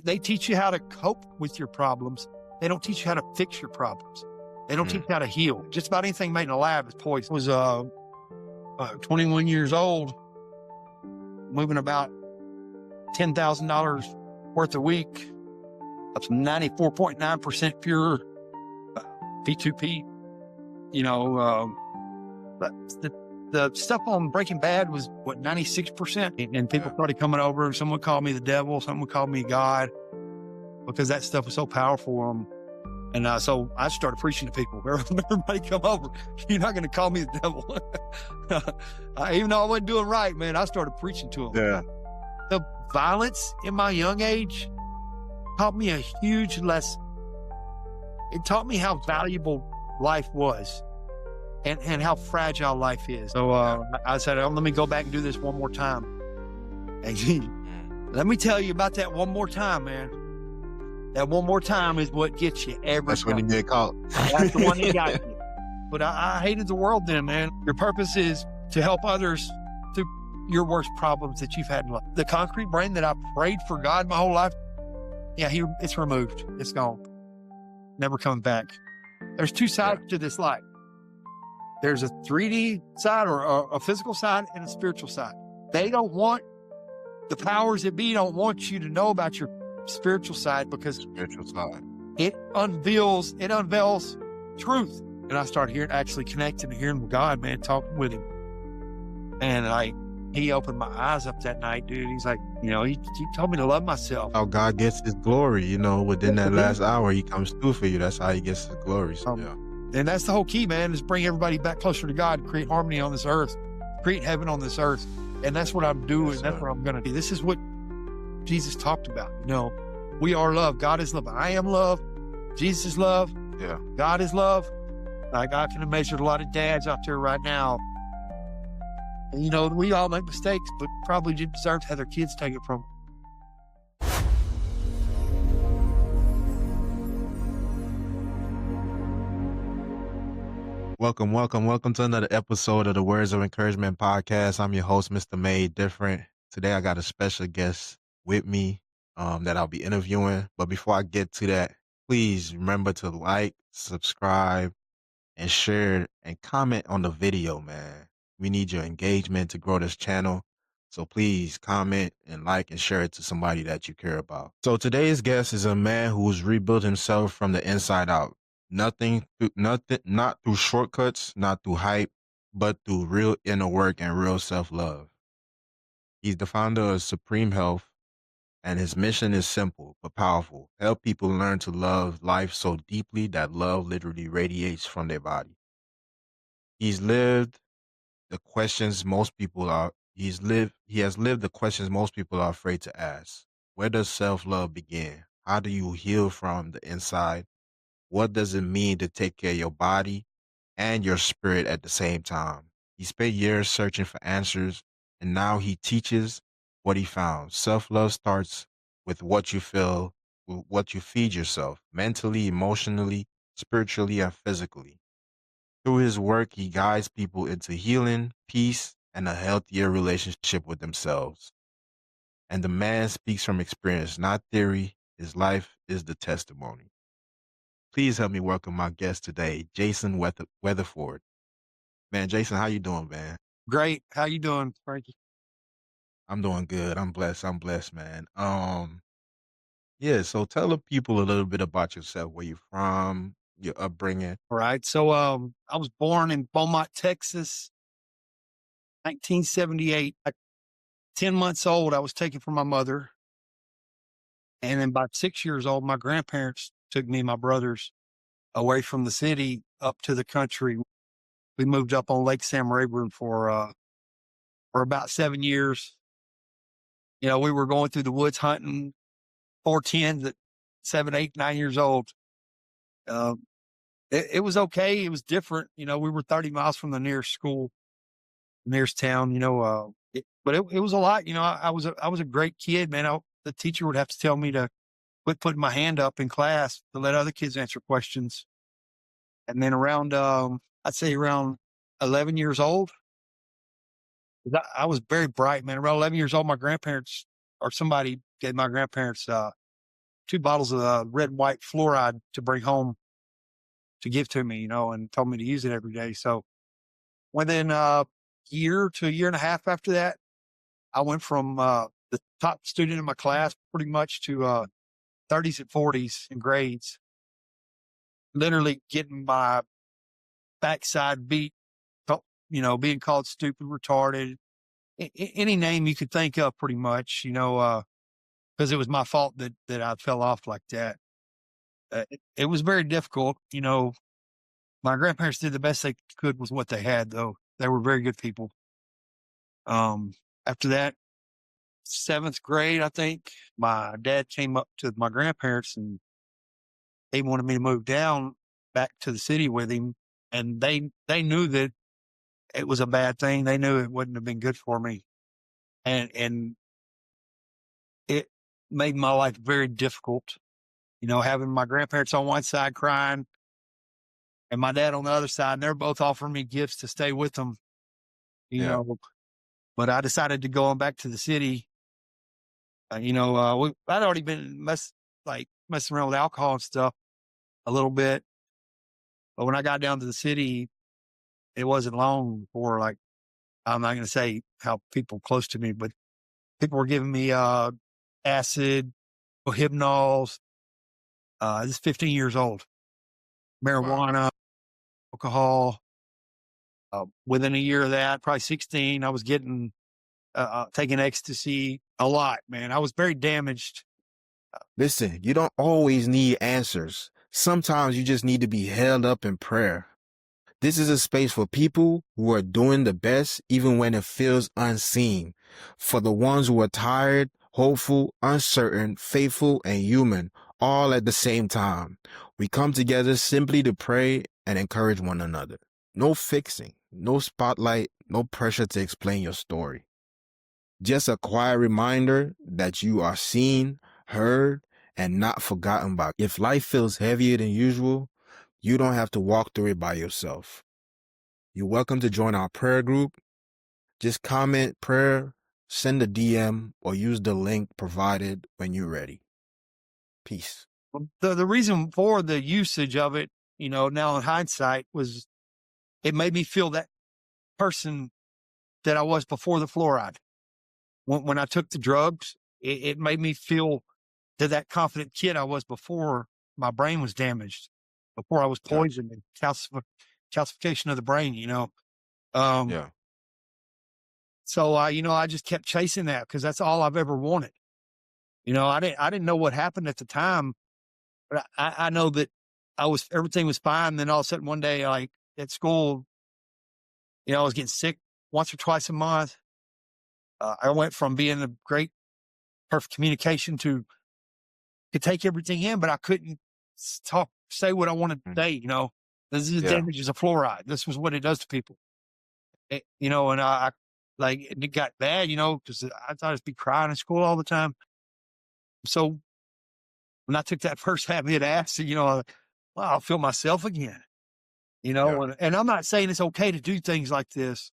they teach you how to cope with your problems. They don't teach you how to fix your problems. They don't teach you how to heal. Just about anything made in a lab is poison. I was 21 years old, moving about $10,000 worth a week. That's 94.9% pure P2P. The stuff on Breaking Bad was, 96%? And people started coming over. Someone called me the devil. Someone called me God because that stuff was so powerful. And so I started preaching to people. Everybody come over. You're not going to call me the devil. Even though I wasn't doing right, man, I started preaching to them. Yeah. The violence in my young age taught me a huge lesson. It taught me how valuable life was and how fragile life is. So I said, let me go back and do this one more time. And let me tell you about that one more time, man. That one more time is what gets you every That's time. when you get caught. That's the one that got you. But I hated the world then, man. Your purpose is to help others through your worst problems that you've had in life. The concrete brain that I prayed for God my whole life, it's removed. It's gone. Never coming back. There's two sides to this life. There's a 3D side or a physical side and a spiritual side. They don't want, the powers that be don't want you to know about your spiritual side because it unveils truth. And I started actually connecting and hearing with God, man, talking with him. And he opened my eyes up that night, dude. He's like, he told me to love myself. How God gets his glory, within that last hour, he comes through for you. That's how he gets his glory. So, And that's the whole key, man, is bring everybody back closer to God, create harmony on this earth, create heaven on this earth. And that's what I'm doing. Yes, that's what I'm going to do. This is what Jesus talked about. We are love. God is love. I am love. Jesus is love. Yeah. God is love. I can imagine a lot of dads out there right now. And, we all make mistakes, but probably deserve to have their kids take it from them. Welcome to another episode of the Words of Encouragement podcast. I'm your host, Mr. Made Different. Today I got a special guest with me that I'll be interviewing. But before I get to that, please remember to like, subscribe, and share and comment on the video, man. We need your engagement to grow this channel. So please comment and like and share it to somebody that you care about. So today's guest is a man who's rebuilt himself from the inside out. Not through shortcuts, not through hype, but through real inner work and real self-love. He's the founder of Supreme Health, and his mission is simple but powerful. Help people learn to love life so deeply that love literally radiates from their body. He has lived the questions most people are afraid to ask. Where does self-love begin? How do you heal from the inside? What does it mean to take care of your body and your spirit at the same time? He spent years searching for answers, and now he teaches what he found. Self-love starts with what you feel, with what you feed yourself, mentally, emotionally, spiritually, and physically. Through his work, he guides people into healing, peace, and a healthier relationship with themselves. And the man speaks from experience, not theory. His life is the testimony. Please help me welcome my guest today, Jason Weatherford. Man, Jason, how you doing, man? Great. How you doing, Frankie? I'm doing good. I'm blessed, man. So tell the people a little bit about yourself, where you're from, your upbringing. All right. So I was born in Beaumont, Texas, 1978. At 10 months old, I was taken from my mother. And then by 6 years old, my grandparents took me and my brothers away from the city up to the country. We moved up on Lake Sam Rayburn for about 7 years. We were going through the woods hunting 410s at 7, 8, 9 years old. It was okay. It was different. We were 30 miles from the nearest school, nearest town, but it was a lot. I was a great kid, man. The teacher would have to tell me to quit putting my hand up in class to let other kids answer questions. And then around 11 years old, I was very bright, man. Around 11 years old, my grandparents or somebody gave my grandparents 2 bottles of red and white fluoride to bring home to give to me, and told me to use it every day. So within a year to a year and a half after that, I went from the top student in my class pretty much to 30s and 40s in grades, literally getting my backside beat, being called stupid, retarded, any name you could think of pretty much, because it was my fault that I fell off like that. It was very difficult. My grandparents did the best they could with what they had, though. They were very good people. After that, 7th grade, I think, my dad came up to my grandparents and they wanted me to move down back to the city with him. And they knew that it was a bad thing. They knew it wouldn't have been good for me. And it made my life very difficult, having my grandparents on one side crying and my dad on the other side. And they're both offering me gifts to stay with them, but I decided to go on back to the city. I'd already been messing around with alcohol and stuff a little bit. But when I got down to the city, it wasn't long before, I'm not going to say how people close to me, but people were giving me acid, hypnols. This is 15 years old. Marijuana, alcohol. Within a year of that, probably 16, I was getting taking ecstasy a lot, man. I was very damaged. Listen, you don't always need answers. Sometimes you just need to be held up in prayer. This is a space for people who are doing the best even when it feels unseen. For the ones who are tired, hopeful, uncertain, faithful, and human, all at the same time. We come together simply to pray and encourage one another. No fixing, no spotlight, no pressure to explain your story. Just a quiet reminder that you are seen, heard, and not forgotten by. If life feels heavier than usual, you don't have to walk through it by yourself. You're welcome to join our prayer group. Just comment prayer, send a DM, or use the link provided when you're ready. Peace. The reason for the usage of it, now in hindsight, was it made me feel that person that I was before the fluoride. When I took the drugs, it made me feel that confident kid I was before my brain was damaged, before I was poisoned and calcification of the brain, So I just kept chasing that because that's all I've ever wanted. I didn't know what happened at the time, but I know that everything was fine. Then all of a sudden one day, at school, I was getting sick once or twice a month. I went from being a great, perfect communication to take everything in, but I couldn't say what I wanted to say. This is the damages of fluoride. This was what it does to people. And it got bad, because I thought I'd be crying in school all the time. So when I took that first half hit acid, I'll feel myself again, and I'm not saying it's okay to do things like this.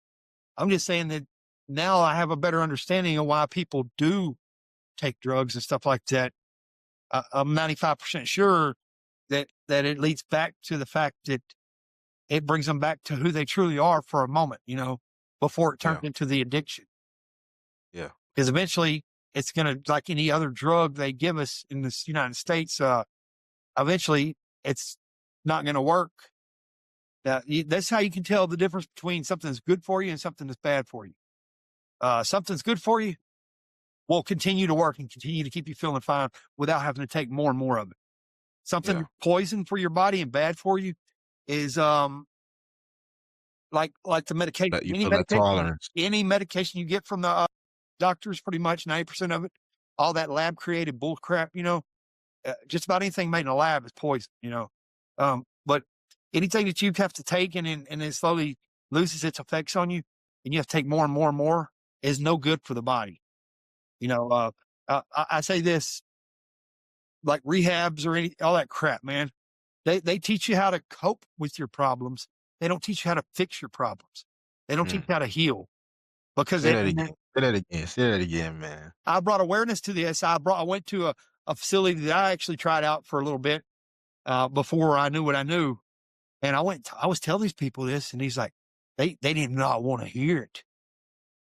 I'm just saying that now I have a better understanding of why people do take drugs and stuff like that. I'm 95% sure that it leads back to the fact that it brings them back to who they truly are for a moment, before it turns into the addiction. Yeah. Because eventually it's going to, like any other drug they give us in the United States, eventually it's not going to work. That's how you can tell the difference between something that's good for you and something that's bad for you. Something's good for you will continue to work and continue to keep you feeling fine without having to take more and more of it. Something poison for your body and bad for you is like the medication. Any medication you get from the doctors, pretty much 90% of it, all that lab created bull crap, just about anything made in a lab is poison, but anything that you have to take and it slowly loses its effects on you and you have to take more and more and more is no good for the body. I say this, like rehabs or all that crap, man. They teach you how to cope with your problems. They don't teach you how to fix your problems. They don't teach you how to heal. Because Say that again, man. I brought awareness to this. I went to a facility that I actually tried out for a little bit before I knew what I knew. And I was telling these people this, and he's like, they did not want to hear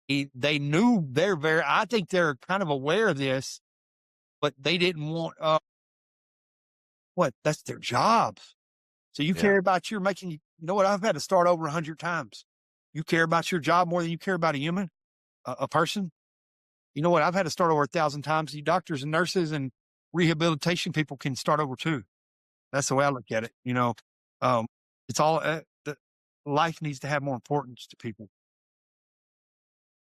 it. They knew I think they're kind of aware of this, but they didn't want, that's their job. So you care about you know what? I've had to start over 100 times. You care about your job more than you care about a human, a person. You know what? I've had to start over 1,000 times. You doctors and nurses and rehabilitation people can start over too. That's the way I look at it. You know, it's all, life needs to have more importance to people.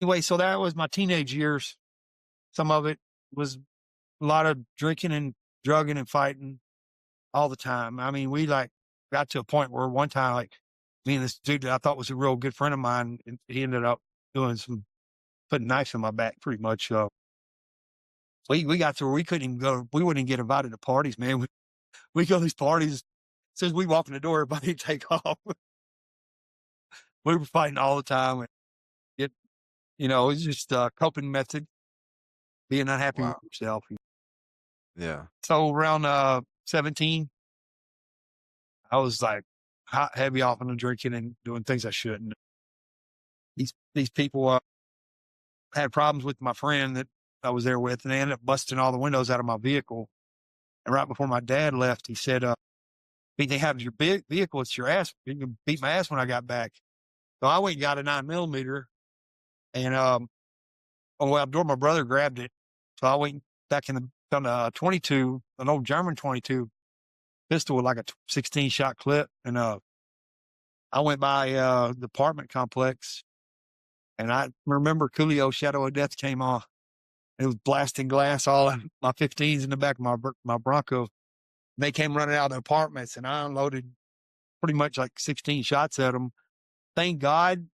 Anyway, so that was my teenage years. Some of it was a lot of drinking and drugging and fighting all the time. I mean, we got to a point where one time, me and this dude that I thought was a real good friend of mine, and he ended up putting knives in my back pretty much. We got to where we couldn't even go. We wouldn't even get invited to parties, man. We go to these parties. As soon as we walk in the door, everybody would take off. We were fighting all the time. It was just a coping method, being unhappy with yourself. Yeah. So around 17, I was hot, heavy off on the drinking and doing things I shouldn't. These people had problems with my friend that I was there with, and they ended up busting all the windows out of my vehicle. And right before my dad left, he said, they have your big vehicle, it's your ass. You can beat my ass when I got back. So I went and got a 9mm, and my brother grabbed it. So I went back on a 22, an old German 22 pistol with a 16-shot clip. And I went by the apartment complex, and I remember Coolio Shadow of Death came on. It was blasting glass all in my 15s in the back of my Bronco. They came running out of the apartments, and I unloaded pretty much 16 shots at them. Thank God,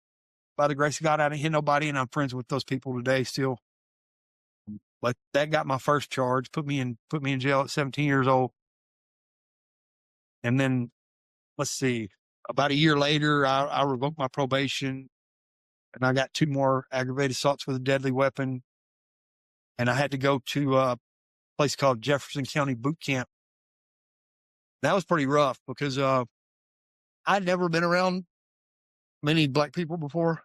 by the grace of God, I didn't hit nobody, and I'm friends with those people today still. But that got my first charge, put me in jail at 17 years old. And then, let's see, about a year later, I revoked my probation, and I got 2 more aggravated assaults with a deadly weapon. And I had to go to a place called Jefferson County Boot Camp. That was pretty rough because I'd never been around many black people before.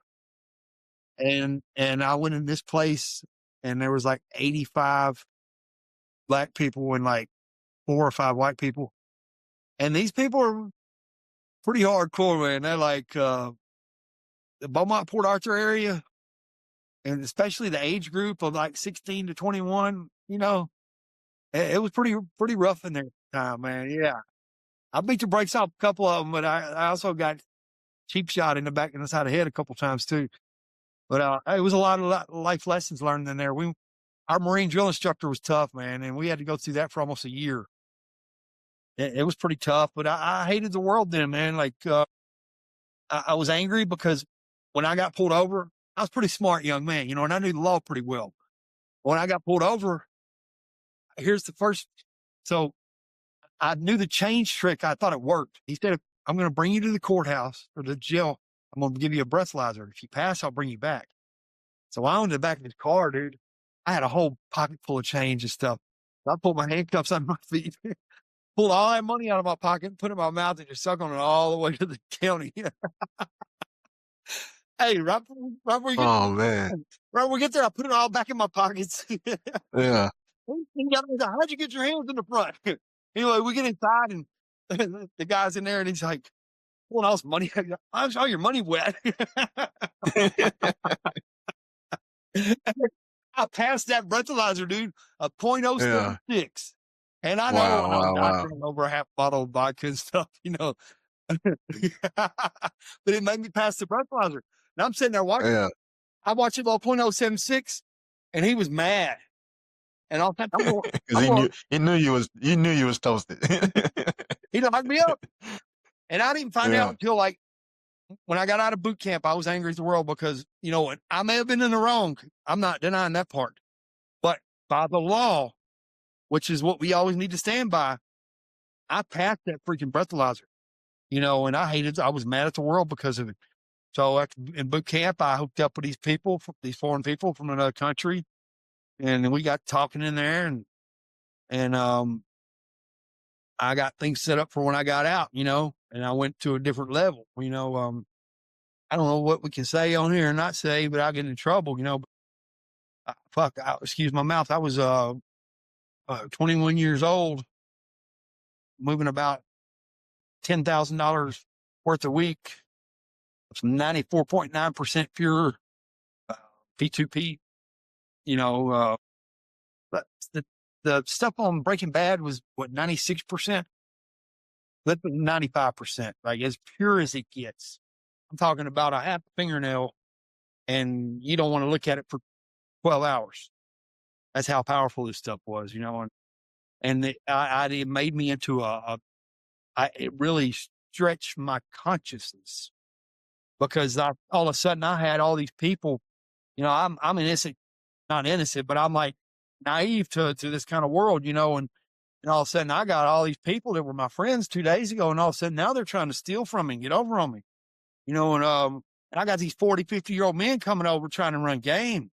And I went in this place, and there was 85 black people and 4 or 5 white people. And these people are pretty hardcore, man. They're the Beaumont, Port Arthur area, and especially the age group of 16 to 21, it was pretty rough in their time, man. Yeah. I beat the brakes off a couple of them, but I also got cheap shot in the back and the side of the head a couple times too. But it was a lot of life lessons learned in there. Our Marine drill instructor was tough, man, and we had to go through that for almost a year. It was pretty tough, but I hated the world then, man. I was angry because when I got pulled over, I was a pretty smart young man, and I knew the law pretty well. When I got pulled over, here's the first. So I knew the change trick. I thought it worked. He said, I'm going to bring you to the courthouse or the jail. I'm going to give you a breathalyzer. If you pass, I'll bring you back. So I went to the back of his car, dude. I had a whole pocket full of change and stuff. I pulled my handcuffs on my feet, pulled all that money out of my pocket, put it in my mouth, and just suck on it all the way to the county. Hey, right before we get there, I put it all back in my pockets. Yeah. How'd you get your hands in the front? Anyway, we get inside, and the guy's in there, and he's like, pulling all this money. I saw your money wet. I passed that breathalyzer, dude, a .076. And I know when I'm doctoring over a half bottle of vodka and stuff, but it made me pass the breathalyzer. And I'm sitting there watching. Yeah. I watched it all .076, and he was mad. And all the time, because he knew you was toasted. He locked me up, and I didn't find out until when I got out of boot camp. I was angry at the world because I may have been in the wrong. I'm not denying that part, but by the law, which is what we always need to stand by, I passed that freaking breathalyzer. And I was mad at the world because of it. So in boot camp, I hooked up with these foreign people from another country, and we got talking in there, and And I got things set up for when I got out, and I went to a different level, I don't know what we can say on here and not say, but I'll get in trouble, excuse my mouth. I was 21 years old, moving about $10,000 worth a week, some 94.9% pure P2P, but the stuff on Breaking Bad was 96%, but 95%, like as pure as it gets. I'm talking about a half fingernail, and you don't want to look at it for 12 hours. That's how powerful this stuff was, and it made me into it really stretched my consciousness, because all of a sudden I had all these people, I'm innocent, not innocent, but I'm like naive to this kind of world, and all of a sudden I got all these people that were my friends 2 days ago, and all of a sudden now they're trying to steal from me and get over on me, and I got these 40, 50-year-old men coming over trying to run game.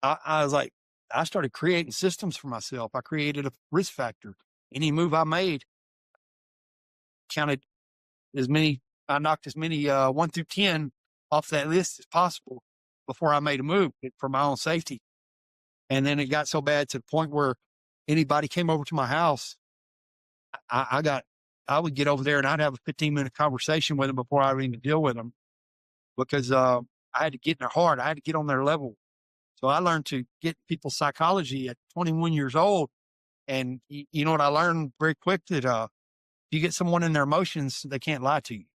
I was like, I started creating systems for myself. I created a risk factor. Any move I made counted I knocked as many 1 through 10 off that list as possible before I made a move for my own safety. And then it got so bad to the point where anybody came over to my house, I would get over there and I'd have a 15-minute conversation with them before I would even deal with them, because I had to get in their heart. I had to get on their level. So I learned to get people's psychology at 21 years old. And you know what I learned very quick, that if you get someone in their emotions, they can't lie to you.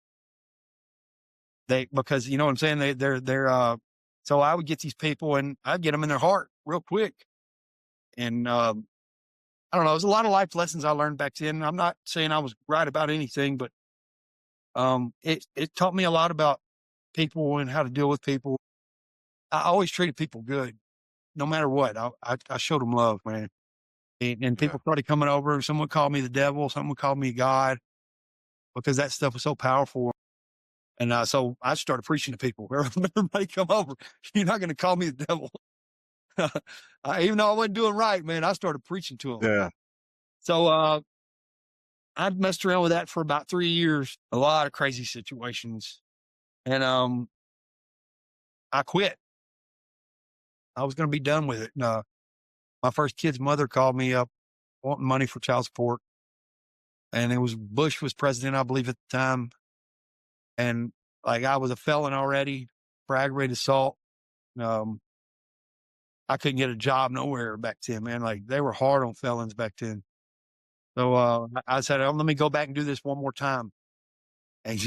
Because you know what I'm saying? They're so I would get these people and I'd get them in their heart real quick. And I don't know, there's a lot of life lessons I learned back then. I'm not saying I was right about anything, but it taught me a lot about people and how to deal with people. I always treated people good, no matter what. I showed them love, man. And people started coming over. Someone called me the devil. Someone called me God, because that stuff was so powerful. And so I started preaching to people. Everybody come over. You're not going to call me the devil. Even though I wasn't doing right, man, I started preaching to them. Yeah. So I messed around with that for about 3 years. A lot of crazy situations. And I quit. I was going to be done with it. And, my first kid's mother called me up wanting money for child support. And it was Bush was president, I believe, at the time. And like, I was a felon already for aggravated assault. I couldn't get a job nowhere back then, man. Like, they were hard on felons back then. So I said, oh, let me go back and do this one more time. And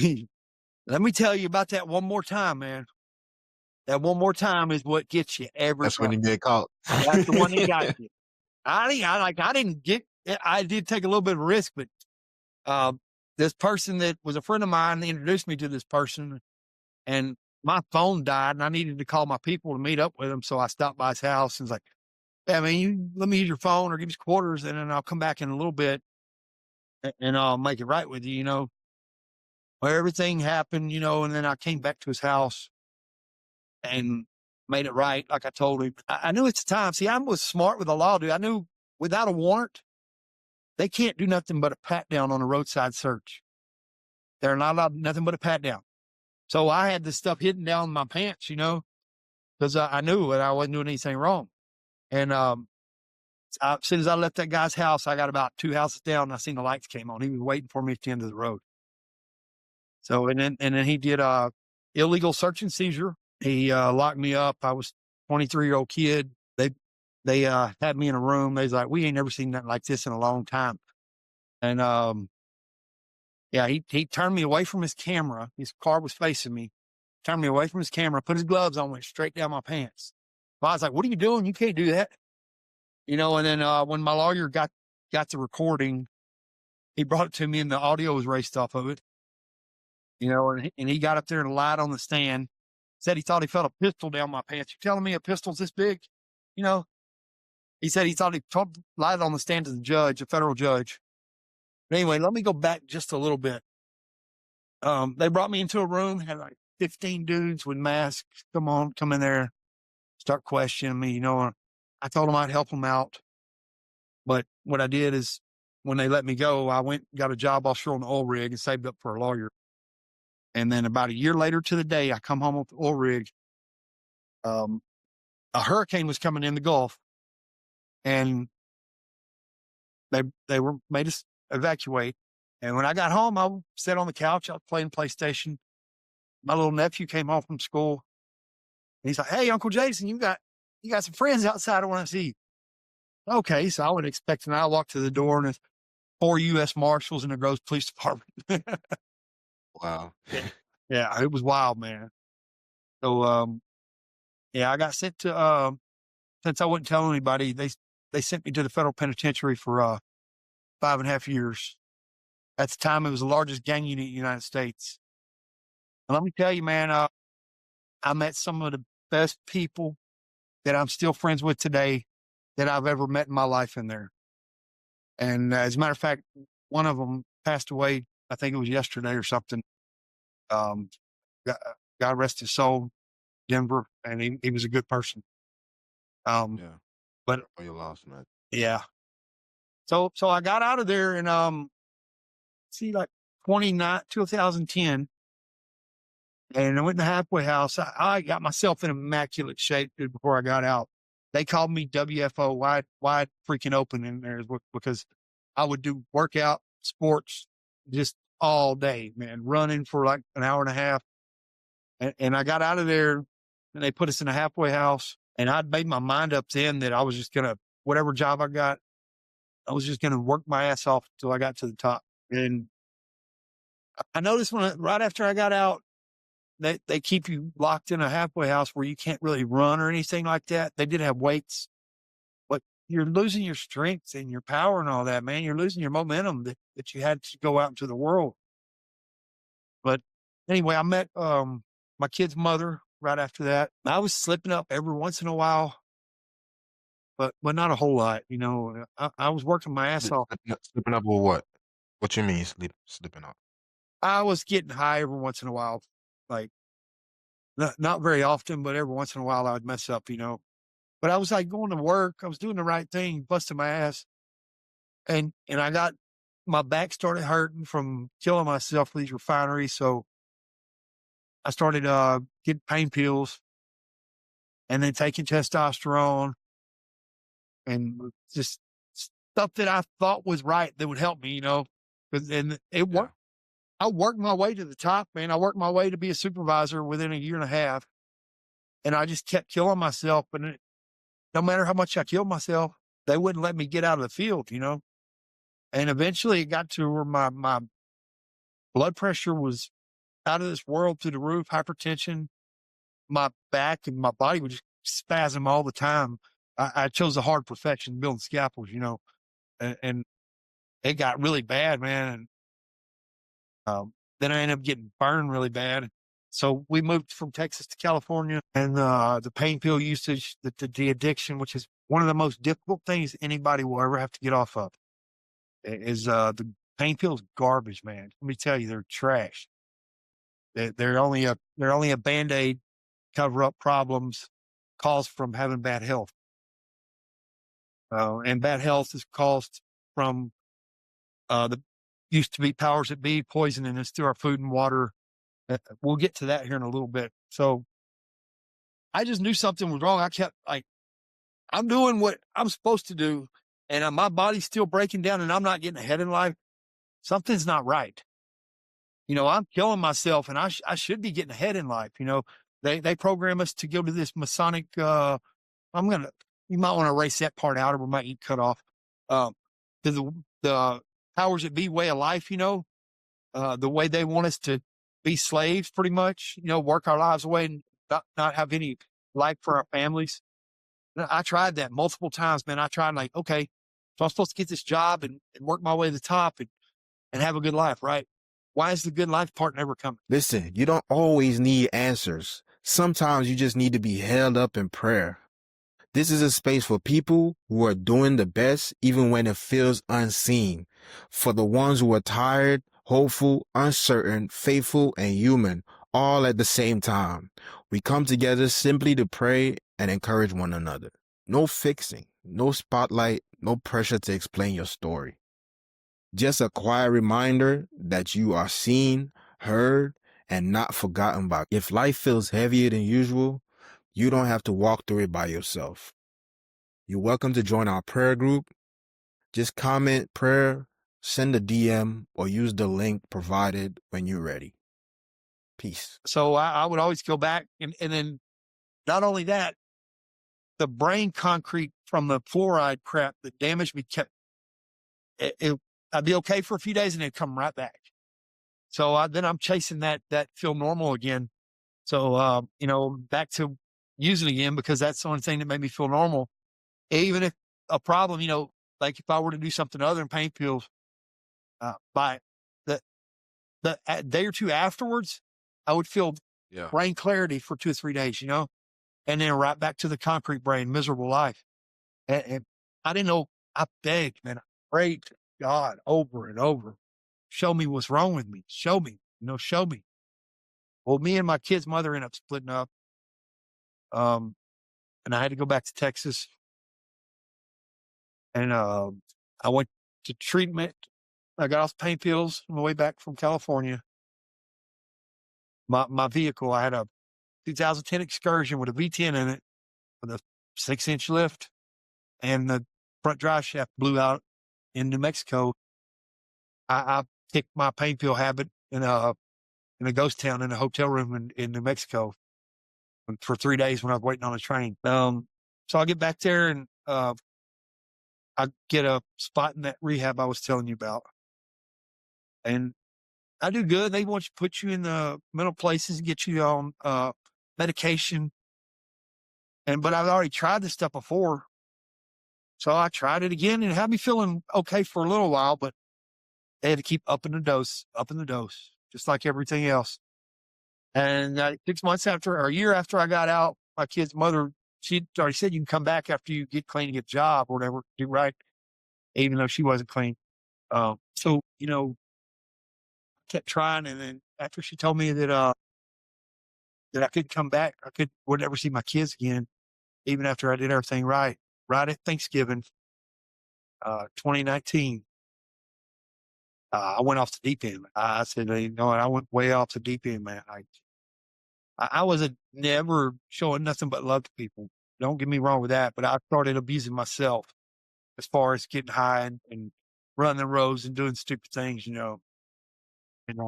let me tell you about that one more time, man. That one more time is what gets you every That's time. when you get caught. That's the one that got you. I did take a little bit of risk, but this person that was a friend of mine introduced me to this person, and my phone died and I needed to call my people to meet up with him. So I stopped by his house and was like, "Yeah, man, let me use your phone or give me quarters, and then I'll come back in a little bit and I'll make it right with you, Well, everything happened, and then I came back to his house and made it right, like I told him. I knew at the time. See, I was smart with the law, dude. I knew without a warrant, they can't do nothing but a pat down on a roadside search. They're not allowed nothing but a pat down. So I had this stuff hidden down in my pants, because I knew that I wasn't doing anything wrong. And as soon as I left that guy's house, I got about 2 houses down and I seen the lights came on. He was waiting for me at the end of the road. So, and then he did a illegal search and seizure. He locked me up. I was a 23-year-old kid. They had me in a room. They was like, we ain't never seen nothing like this in a long time. And he turned me away from his camera. His car was facing me. Turned me away from his camera, put his gloves on, went straight down my pants. So I was like, what are you doing? You can't do that. And then when my lawyer got the recording, he brought it to me and the audio was raced off of it. And he got up there and lied on the stand, said he thought he felt a pistol down my pants. You telling me a pistol's this big? He said he thought lied on the stand to the judge, a federal judge. But anyway, let me go back just a little bit. They brought me into a room, had like 15 dudes with masks. Come in there, start questioning me, I told them I'd help them out. But what I did is when they let me go, I went and got a job offshore on the oil rig and saved up for a lawyer. And then about a year later to the day, I come home with the oil rig. A hurricane was coming in the Gulf, and they were made us evacuate. And when I got home, I sat on the couch, I was playing PlayStation. My little nephew came home from school. And he's like, "Hey, Uncle Jason, you got some friends outside I want to see." Okay, so I would expect, and I walked to the door, and there's 4 U.S. Marshals and a Groves Police Department. Wow. Yeah, it was wild, man. So, yeah, I got sent to, since I wouldn't tell anybody, they sent me to the federal penitentiary for 5.5 years. At the time, it was the largest gang unit in the United States. And let me tell you, man, I met some of the best people that I'm still friends with today that I've ever met in my life in there. And as a matter of fact, one of them passed away, I think it was yesterday or something. God rest his soul, Denver, and he was a good person. Yeah. But Oh, you lost, man. yeah. So I got out of there in, like 2010, and I went in the halfway house. I got myself in immaculate shape before I got out. They called me WFO, wide freaking open in there, because I would do workout sports just all day, man, running for like an hour and a half. And I got out of there, and they put us in a halfway house, and I'd made my mind up then that I was just going to, whatever job I got, I was just going to work my ass off until I got to the top. And I noticed right after I got out, they keep you locked in a halfway house where you can't really run or anything like that. They did have weights, but you're losing your strength and your power and all that, man. You're losing your momentum that you had to go out into the world. But anyway, I met my kid's mother right after that. I was slipping up every once in a while, but not a whole lot. I was working my ass off. Slipping up with what? What you mean slipping up? I was getting high every once in a while, like not very often, but every once in a while I would mess up, But I was like going to work. I was doing the right thing, busting my ass. And I got, my back started hurting from killing myself for these refineries. So I started getting pain pills and then taking testosterone and just stuff that I thought was right that would help me, and it worked. I worked my way to the top, man. I worked my way to be a supervisor within a year and a half. And I just kept killing myself. And no matter how much I killed myself, they wouldn't let me get out of the field, And eventually it got to where my blood pressure was out of this world, through the roof, hypertension. My back and my body would just spasm all the time. I chose a hard profession, building scaffolds, and it got really bad, man. And then I ended up getting burned really bad. So we moved from Texas to California, and the pain pill usage, the addiction, which is one of the most difficult things anybody will ever have to get off of, is the pain pills garbage, man. Let me tell you, they're trash. They're only a Band-Aid, cover up problems caused from having bad health. And bad health is caused from the used to be powers that be poisoning us through our food and water. We'll get to that here in a little bit. So I just knew something was wrong. I kept I'm doing what I'm supposed to do, and my body's still breaking down, and I'm not getting ahead in life. Something's not right. I'm killing myself, and I should be getting ahead in life. They program us to go to this Masonic. You might want to erase that part out, or we might get cut off. To the powers that be way of life. The way they want us to be slaves, pretty much. Work our lives away and not have any life for our families. I tried that multiple times, man. I tried okay, so I'm supposed to get this job and work my way to the top and have a good life, right? Why is the good life part never coming? Listen, you don't always need answers. Sometimes you just need to be held up in prayer. This is a space for people who are doing the best even when it feels unseen. For the ones who are tired, hopeful, uncertain, faithful, and human, all at the same time. We come together simply to pray and encourage one another. No fixing, no spotlight, no pressure to explain your story. Just a quiet reminder that you are seen, heard, and not forgotten by. If life feels heavier than usual, you don't have to walk through it by yourself. You're welcome to join our prayer group. Just comment prayer, send a DM, or use the link provided when you're ready. Peace. So I would always go back and then not only that, the brain concrete from the fluoride crap that damaged me I'd be okay for a few days and it'd come right back. So then I'm chasing that feel normal again. So, back to using again, because that's the only thing that made me feel normal. Even if a problem, like if I were to do something other than pain pills, by a day or two afterwards, I would feel brain clarity for 2 or 3 days, and then right back to the concrete brain, miserable life. And I didn't know. I begged, man. I prayed to God over and over. Show me what's wrong with me. Show me, show me. Well, me and my kid's mother ended up splitting up. And I had to go back to Texas. And I went to treatment. I got off pain pills on the way back from California. My vehicle, I had a 2010 Excursion with a V10 in it with a 6-inch lift, and the front drive shaft blew out in New Mexico. I kicked my pain pill habit in a ghost town in a hotel room in New Mexico for 3 days when I was waiting on a train. So I get back there and I get a spot in that rehab I was telling you about. And I do good. They want to put you in the mental places and get you on medication. But I've already tried this stuff before. So I tried it again and it had me feeling okay for a little while, but they had to keep upping the dose, just like everything else. And 6 months after, or a year after I got out, my kid's mother, she already said you can come back after you get clean and get a job or whatever, do right, even though she wasn't clean. So, kept trying. And then after she told me that I could come back, would never see my kids again, even after I did everything right at Thanksgiving, 2019. I went off the deep end. I said, I went way off the deep end, man. I was never showing nothing but love to people. Don't get me wrong with that, but I started abusing myself as far as getting high and running the roads and doing stupid things, And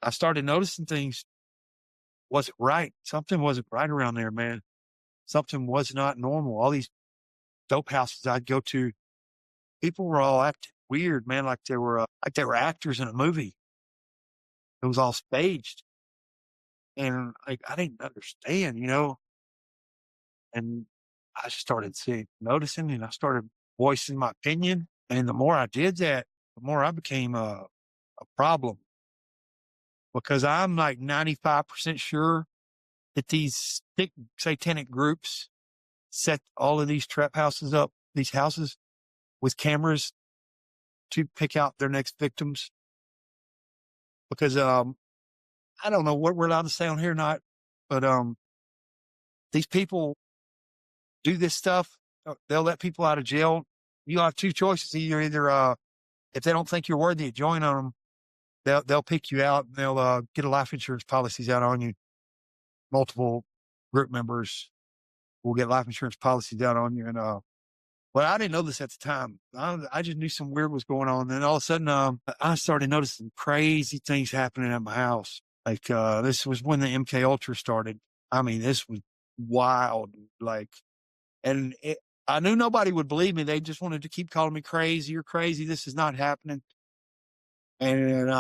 I started noticing things wasn't right. Something wasn't right around there, man. Something was not normal. All these dope houses I'd go to, people were all acting weird, man, like they were actors in a movie. It was all staged, and I didn't understand, And I started noticing, and I started voicing my opinion. And the more I did that, the more I became a problem, because I'm like 95% sure that these thick satanic groups set all of these trap houses up, these houses with cameras to pick out their next victims. Because I don't know what we're allowed to say on here or not, but these people do this stuff. They'll let people out of jail. You have two choices. Either if they don't think you're worthy of joining them, they'll pick you out and they'll get a life insurance policies out on you. Multiple group members will get life insurance policies out on you. And well, I didn't know this at the time. I just knew some weird was going on. Then all of a sudden, I started noticing crazy things happening at my house. Like this was when the MK Ultra started. I mean, this was wild. I knew nobody would believe me. They just wanted to keep calling me crazy. You're crazy. This is not happening. And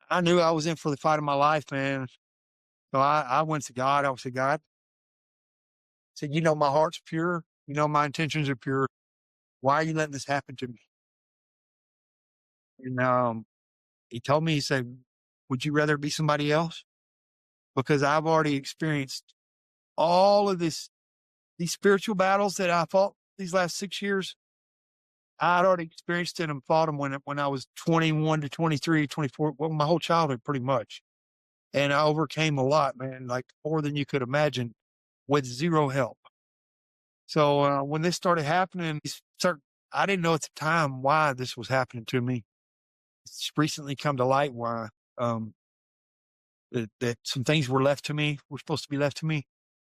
I knew I was in for the fight of my life, man. So I went to God. I said, God, I said, my heart's pure. My intentions are pure. Why are you letting this happen to me? And he told me, he said, would you rather be somebody else? Because I've already experienced all of these spiritual battles that I fought these last 6 years. I'd already experienced it and fought them when I was 21 to 23, 24, well, my whole childhood pretty much. And I overcame a lot, man, like more than you could imagine with zero help. So when this started happening, I didn't know at the time why this was happening to me. It's recently come to light why that some things were supposed to be left to me.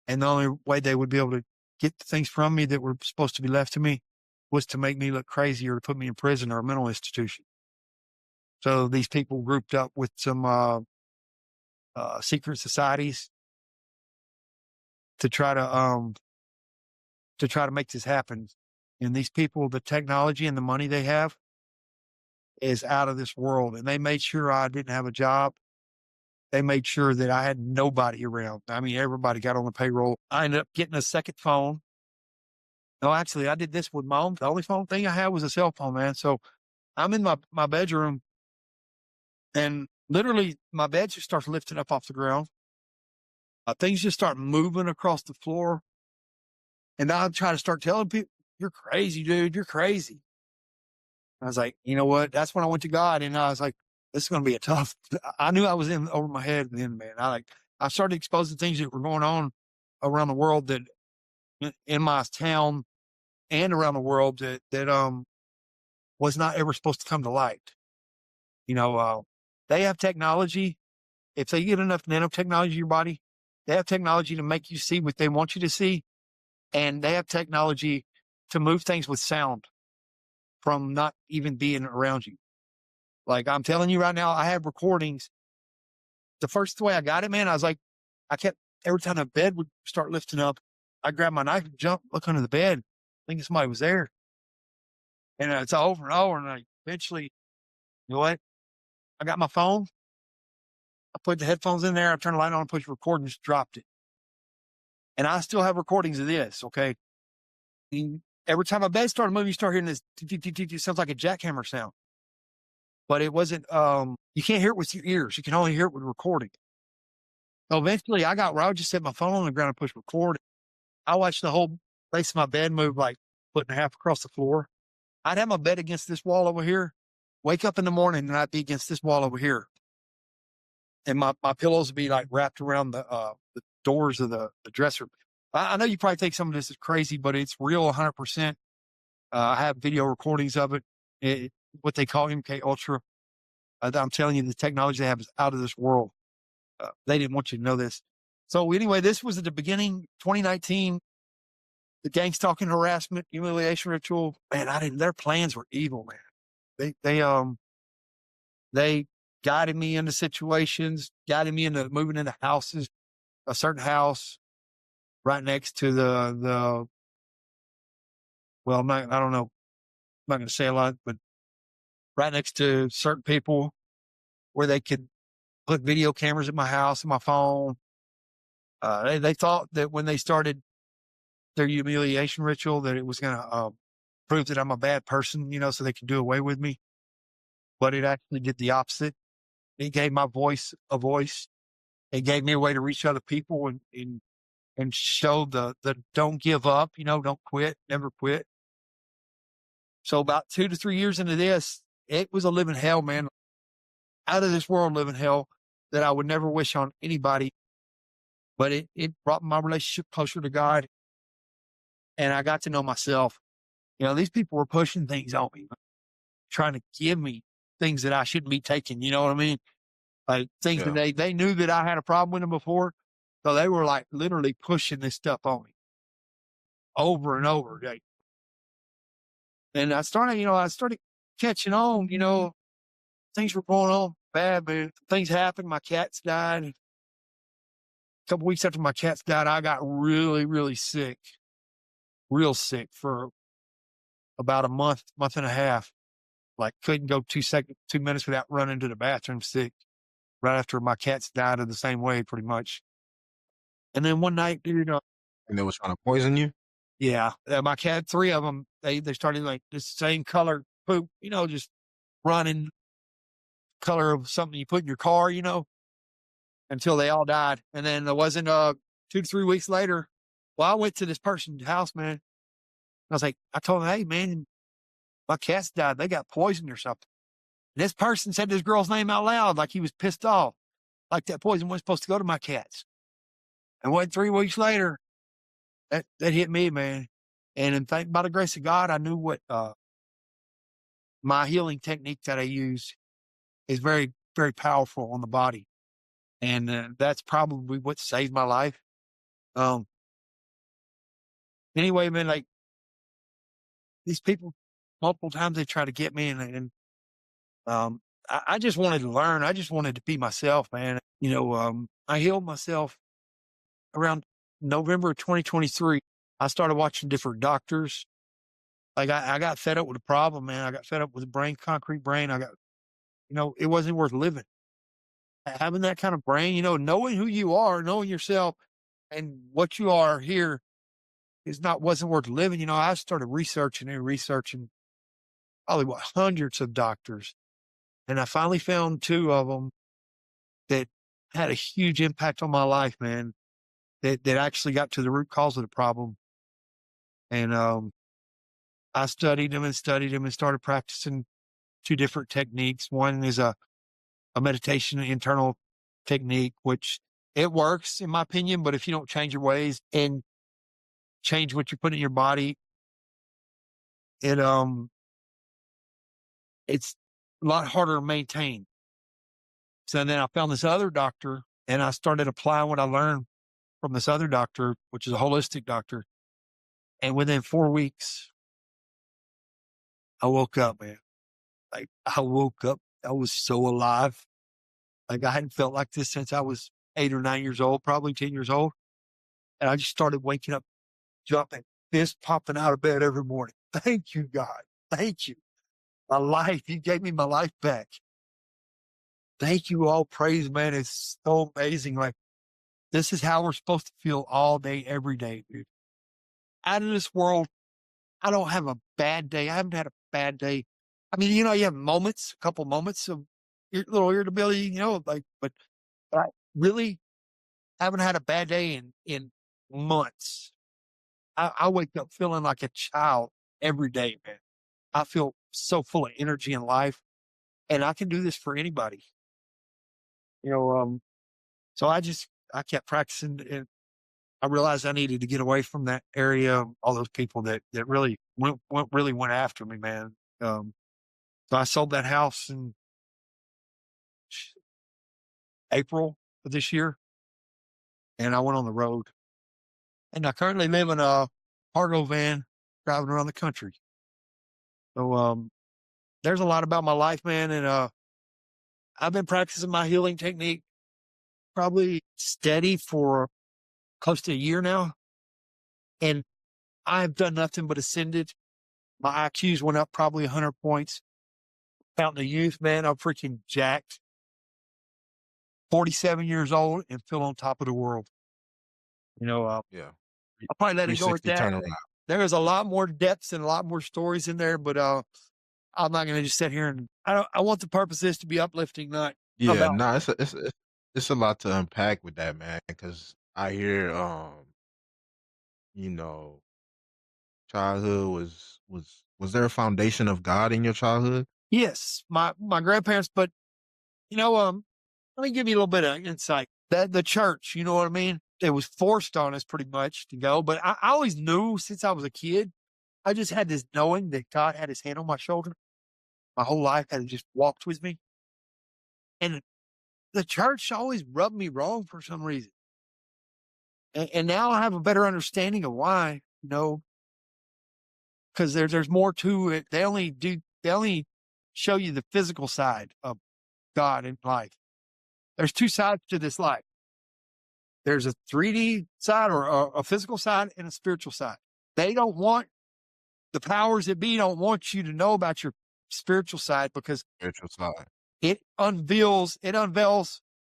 And the only way they would be able to get the things from me that were supposed to be left to me was to make me look crazy or to put me in prison or a mental institution. So these people grouped up with some secret societies to try to make this happen. And these people, the technology and the money they have is out of this world. And they made sure I didn't have a job. They made sure that I had nobody around. I mean, everybody got on the payroll. I ended up getting a second phone. No, actually, I did this with my own. The only phone thing I had was a cell phone, man. So I'm in my bedroom, and literally my bed just starts lifting up off the ground. Things just start moving across the floor. And I try to start telling people, "You're crazy, dude. You're crazy." I was like, you know what? That's when I went to God, and I was like, this is going to be a tough. I knew I was in over my head then, man. I started exposing things that were going on around the world, that in my town and around the world, that was not ever supposed to come to light. They have technology. If they get enough nanotechnology in your body, they have technology to make you see what they want you to see. And they have technology to move things with sound from not even being around you. Like I'm telling you right now, I have recordings. The first way I got it, man, I was like, every time the bed would start lifting up, I grab my knife and jump, look under the bed, thinking somebody was there. And it's over and over. And I eventually, you know what? I got my phone. I put the headphones in there. I turned the light on, push record, and just dropped it. And I still have recordings of this. Okay. And every time my bed started moving, you start hearing this. It sounds like a jackhammer sound. But it wasn't, you can't hear it with your ears. You can only hear it with recording. So eventually I got where I would just set my phone on the ground and push record. I watched the whole place of my bed move like a foot and a half across the floor. I'd have my bed against this wall over here, wake up in the morning and I'd be against this wall over here. And my pillows would be like wrapped around the doors of the dresser. I know you probably think some of this is crazy, but it's real 100%. I have video recordings of it. What they call MK Ultra. I'm telling you, the technology they have is out of this world. They didn't want you to know this. So anyway, this was at the beginning, 2019, the gang stalking, harassment, humiliation ritual. Man, their plans were evil, man. They guided me into situations, guided me into moving into houses, a certain house right next to I don't know. I'm not going to say a lot, but right next to certain people where they could put video cameras in my house and my phone. They thought that when they started their humiliation ritual, that it was going to prove that I'm a bad person, so they could do away with me. But it actually did the opposite. It gave my voice a voice. It gave me a way to reach other people and show the don't give up, don't quit, never quit. So about 2 to 3 years into this, it was a living hell, man. Out of this world living hell that I would never wish on anybody. But it brought my relationship closer to God. And I got to know myself. These people were pushing things on me, trying to give me things that I shouldn't be taking. You know what I mean? Like things that they knew that I had a problem with them before. So they were like literally pushing this stuff on me over and over. And I started catching on, things were going on bad, man. Things happened. My cats died. A couple weeks after my cats died, I got really, really sick, real sick for about a month and a half. Like couldn't go 2 minutes without running to the bathroom sick right after my cats died of the same way, pretty much. And then one night, dude, And they was trying to poison you? yeah, my cat, 3 of them, they started like the same color poop, just running color of something you put in your car, until they all died. And then there wasn't 2 to 3 weeks later. Well, I went to this person's house, man. I was like, I told him, hey, man, my cats died. They got poisoned or something. And this person said this girl's name out loud, like he was pissed off, like that poison wasn't supposed to go to my cats. And 3 weeks later, that hit me, man. And by the grace of God, I knew what my healing technique that I use is very, very powerful on the body. And that's probably what saved my life. Um, anyway, man, like these people, multiple times they try to get me, and I just wanted to learn. I just wanted to be myself, man. I healed myself around November of 2023. I started watching different doctors. Like I got fed up with the problem, man. I got fed up with the concrete brain. It wasn't worth living. Having that kind of brain, knowing who you are, knowing yourself and what you are here wasn't worth living. I started researching probably hundreds of doctors. And I finally found two of them that had a huge impact on my life, man, that actually got to the root cause of the problem. And I studied them and started practicing two different techniques. One is a meditation internal technique, which it works in my opinion, but if you don't change your ways and change what you put in your body, it's a lot harder to maintain. So then I found this other doctor and I started applying what I learned from this other doctor, which is a holistic doctor. And within 4 weeks, I woke up, man. Like I woke up, I was so alive. Like I hadn't felt like this since I was 8 or 9 years old, probably 10 years old. And I just started waking up, jumping, fist popping out of bed every morning. Thank you, God. Thank you. My life. You gave me my life back. Thank you. All praise, man. It's so amazing. Like this is how we're supposed to feel all day, every day, dude. Out of this world, I don't have a bad day. I haven't had a bad day. I mean, you have moments, a couple moments of little irritability, but I really haven't had a bad day in months. I wake up feeling like a child every day, man. I feel so full of energy and life, and I can do this for anybody. So I kept practicing, and I realized I needed to get away from that area, all those people that really went after me, man. So I sold that house in April of this year, and I went on the road. And I currently live in a cargo van driving around the country. So there's a lot about my life, man, and I've been practicing my healing technique probably steady for close to a year now, and I've done nothing but ascended. My IQs went up probably 100 points. Fountain of youth, man, I'm freaking jacked. 47 years old and feel on top of the world. Yeah. I'll probably let it go at 360 that. turnaround. There is a lot more depths and a lot more stories in there, but I'm not going to just sit here and I want the purpose is to be uplifting, not Yeah, about. no, it's a lot to unpack with that, man. Because I hear, you know, childhood was there a foundation of God in your childhood? Yes, my grandparents, but let me give you a little bit of insight. That the church, you know what I mean? It was forced on us pretty much to go, but I always knew since I was a kid. I just had this knowing that God had his hand on my shoulder. My whole life had just walked with me. And the church always rubbed me wrong for some reason. And now I have a better understanding of why, because there's more to it. They only show you the physical side of God in life. There's two sides to this life. There's a 3D side or a physical side and a spiritual side. They don't want the powers that be don't want you to know about your spiritual side because Spiritual side. it unveils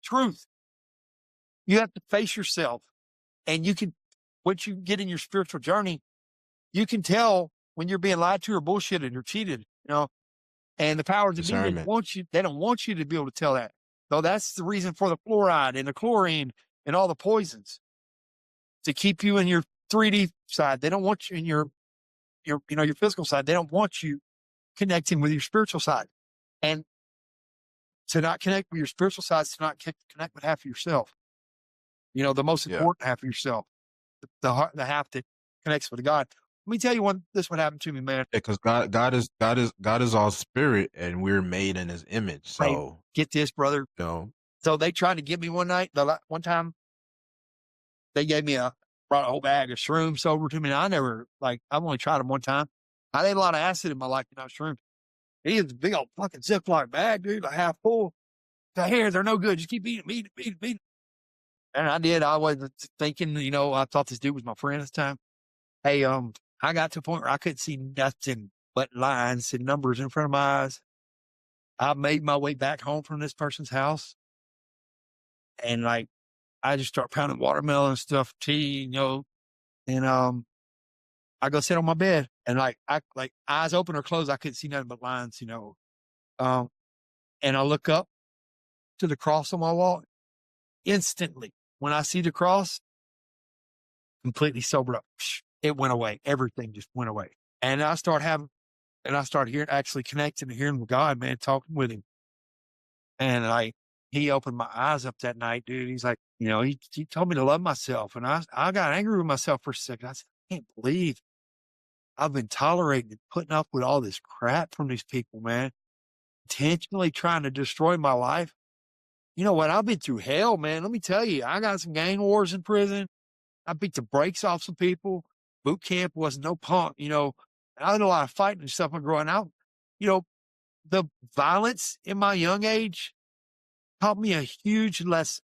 truth. You have to face yourself, and once you get in your spiritual journey, you can tell when you're being lied to or bullshitted or cheated, and the powers that be, they don't want you to be able to tell that. So that's the reason for the fluoride and the chlorine and all the poisons to keep you in your 3D side. They don't want you in your physical side. They don't want you connecting with your spiritual side. And to not connect with your spiritual side is to not connect with half of yourself. The most important half of yourself, the half that connects with God. me tell you this what happened to me, man. Because God is all spirit, and we're made in His image. Hey, So, get this, brother. you know, So they tried to get me one night. One time, they brought a whole bag of shrooms over to me. And I've only tried them one time. I ate a lot of acid in my life, not shrooms. He was a big old fucking Ziploc bag, dude, like half full. They're no good. Just keep eating them. And I did. I wasn't thinking, I thought this dude was my friend this time. Hey, I got to a point where I couldn't see nothing but lines and numbers in front of my eyes. I made my way back home from this person's house. And I just start pounding watermelon stuff, tea, and, I go sit on my bed and eyes open or closed. I couldn't see nothing but lines, and I look up to the cross on my wall. Instantly, when I see the cross, completely sobered up. It went away. Everything just went away. And I started hearing, actually connecting and hearing with God, man, talking with him. And he opened my eyes up that night, dude. He's like, he told me to love myself. And I got angry with myself for a second. I said, I can't believe I've been tolerating and putting up with all this crap from these people, man, intentionally trying to destroy my life. You know what? I've been through hell, man. Let me tell you, I got some gang wars in prison. I beat the brakes off some people. Boot camp wasn't no punk, I did a lot of fighting and stuff when growing up. The violence in my young age taught me a huge lesson.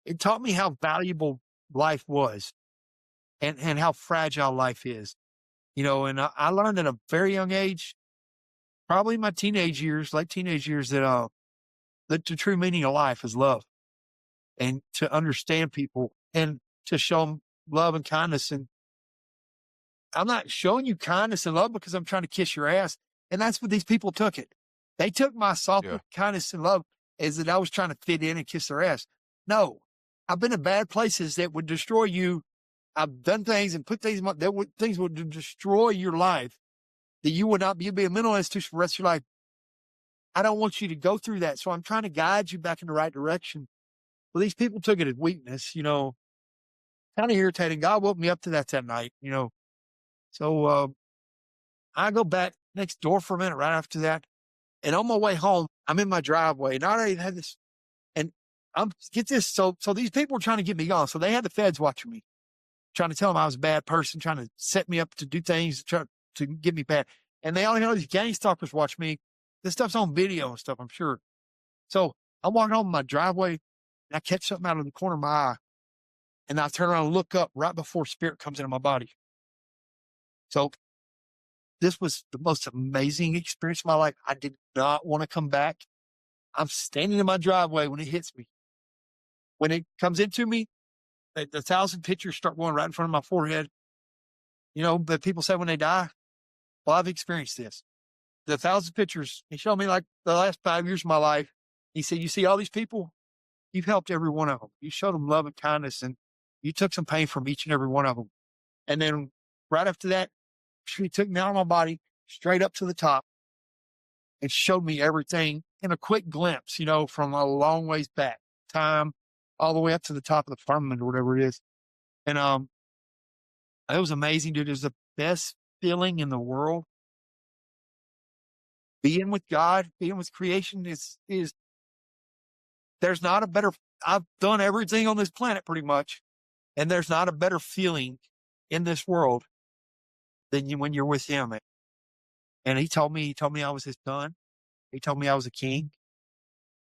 It taught me how valuable life was and how fragile life is, and I learned at a very young age, probably my late teenage years, that the true meaning of life is love, and to understand people and to show them love and kindness. And I'm not showing you kindness and love because I'm trying to kiss your ass. And that's what these people took it. They took my soft kindness and love as that I was trying to fit in and kiss their ass. No, I've been in bad places that would destroy you. I've done things and put things things would destroy your life, that you would not be a mental institution for the rest of your life. I don't want you to go through that. So I'm trying to guide you back in the right direction. Well, these people took it as weakness, kind of irritating. God woke me up to that night, So I go back next door for a minute right after that. And on my way home, I'm in my driveway and I already had this. And get this. So these people were trying to get me gone. So they had the feds watching me, trying to tell them I was a bad person, trying to set me up to do things, to get me bad. And they all these gang stalkers watch me. This stuff's on video and stuff, I'm sure. So I'm walking home in my driveway and I catch something out of the corner of my eye. And I turn around and look up right before spirit comes into my body. So this was the most amazing experience of my life. I did not want to come back. I'm standing in my driveway when it hits me. When it comes into me, the 1,000 pictures start going right in front of my forehead. But people say when they die, well, I've experienced this. The 1,000 pictures, he showed me like the last 5 years of my life. He said, you see all these people? You've helped every one of them. You showed them love and kindness, and you took some pain from each and every one of them. And then right after that, she took me out of my body straight up to the top and showed me everything in a quick glimpse, from a long ways back, time all the way up to the top of the firmament or whatever it is. And it was amazing, dude. It was the best feeling in the world. Being with God, being with creation is there's not a better, I've done everything on this planet pretty much, and there's not a better feeling in this world than when you're with him. And he told me I was his son. He told me I was a king.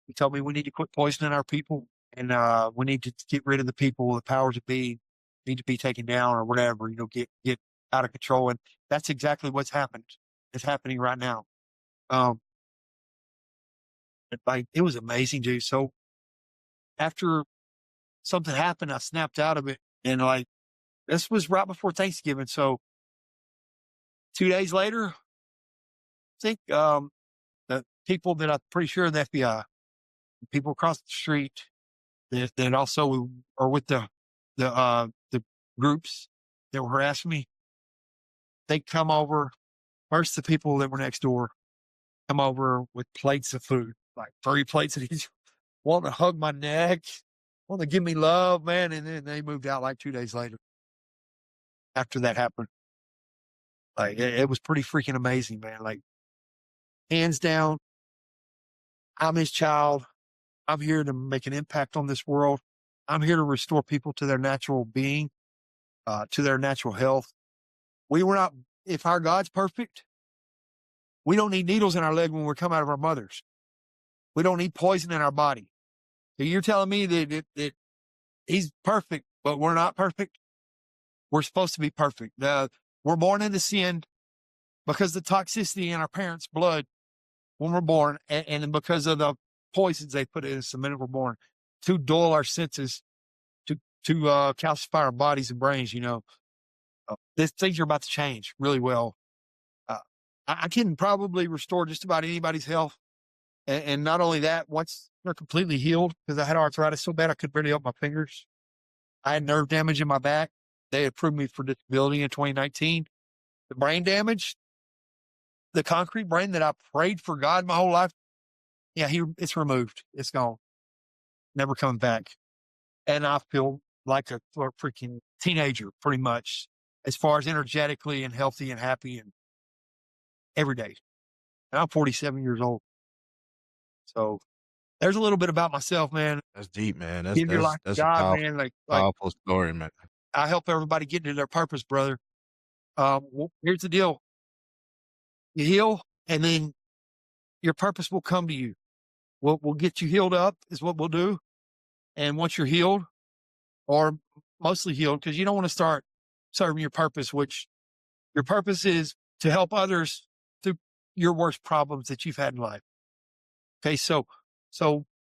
He told me we need to quit poisoning our people, and we need to get rid of the people, the powers that be need to be taken down or whatever, get out of control. And that's exactly what's happened. It's happening right now. It was amazing, dude. So after something happened, I snapped out of it. And this was right before Thanksgiving. So 2 days later, I think the people that I'm pretty sure the FBI, people across the street that also are with the groups that were harassing me, they come over. First, the people that were next door come over with plates of food, like 3 plates of each, wanting to hug my neck, wanting to give me love, man. And then they moved out like 2 days later after that happened. Like it was pretty freaking amazing, man. Like hands down, I'm his child. I'm here to make an impact on this world. I'm here to restore people to their natural being, to their natural health. We were not, if our God's perfect, we don't need needles in our leg when we come out of our mothers. We don't need poison in our body. So you're telling me that he's perfect, but we're not perfect? We're supposed to be perfect. We're born into sin because the toxicity in our parents' blood when we're born, and because of the poisons they put in us the minute we're born to dull our senses, to calcify our bodies and brains. These things are about to change really well. I can probably restore just about anybody's health. And not only that, once they're completely healed, because I had arthritis so bad I could barely open my fingers. I had nerve damage in my back. They approved me for disability in 2019. The brain damage, the concrete brain that I prayed for God my whole life, yeah, it's removed. It's gone. Never coming back. And I feel like a freaking teenager, pretty much, as far as energetically and healthy and happy and every day. And I'm 47 years old. So there's a little bit about myself, man. That's deep, man. Give your life to That's a God, powerful, man. Like powerful story, man. I help everybody get into their purpose, brother. Here's the deal. You heal, and then your purpose will come to you. We'll get you healed up is what we'll do. And once you're healed, or mostly healed, because you don't want to start serving your purpose, which your purpose is to help others through your worst problems that you've had in life. Okay, so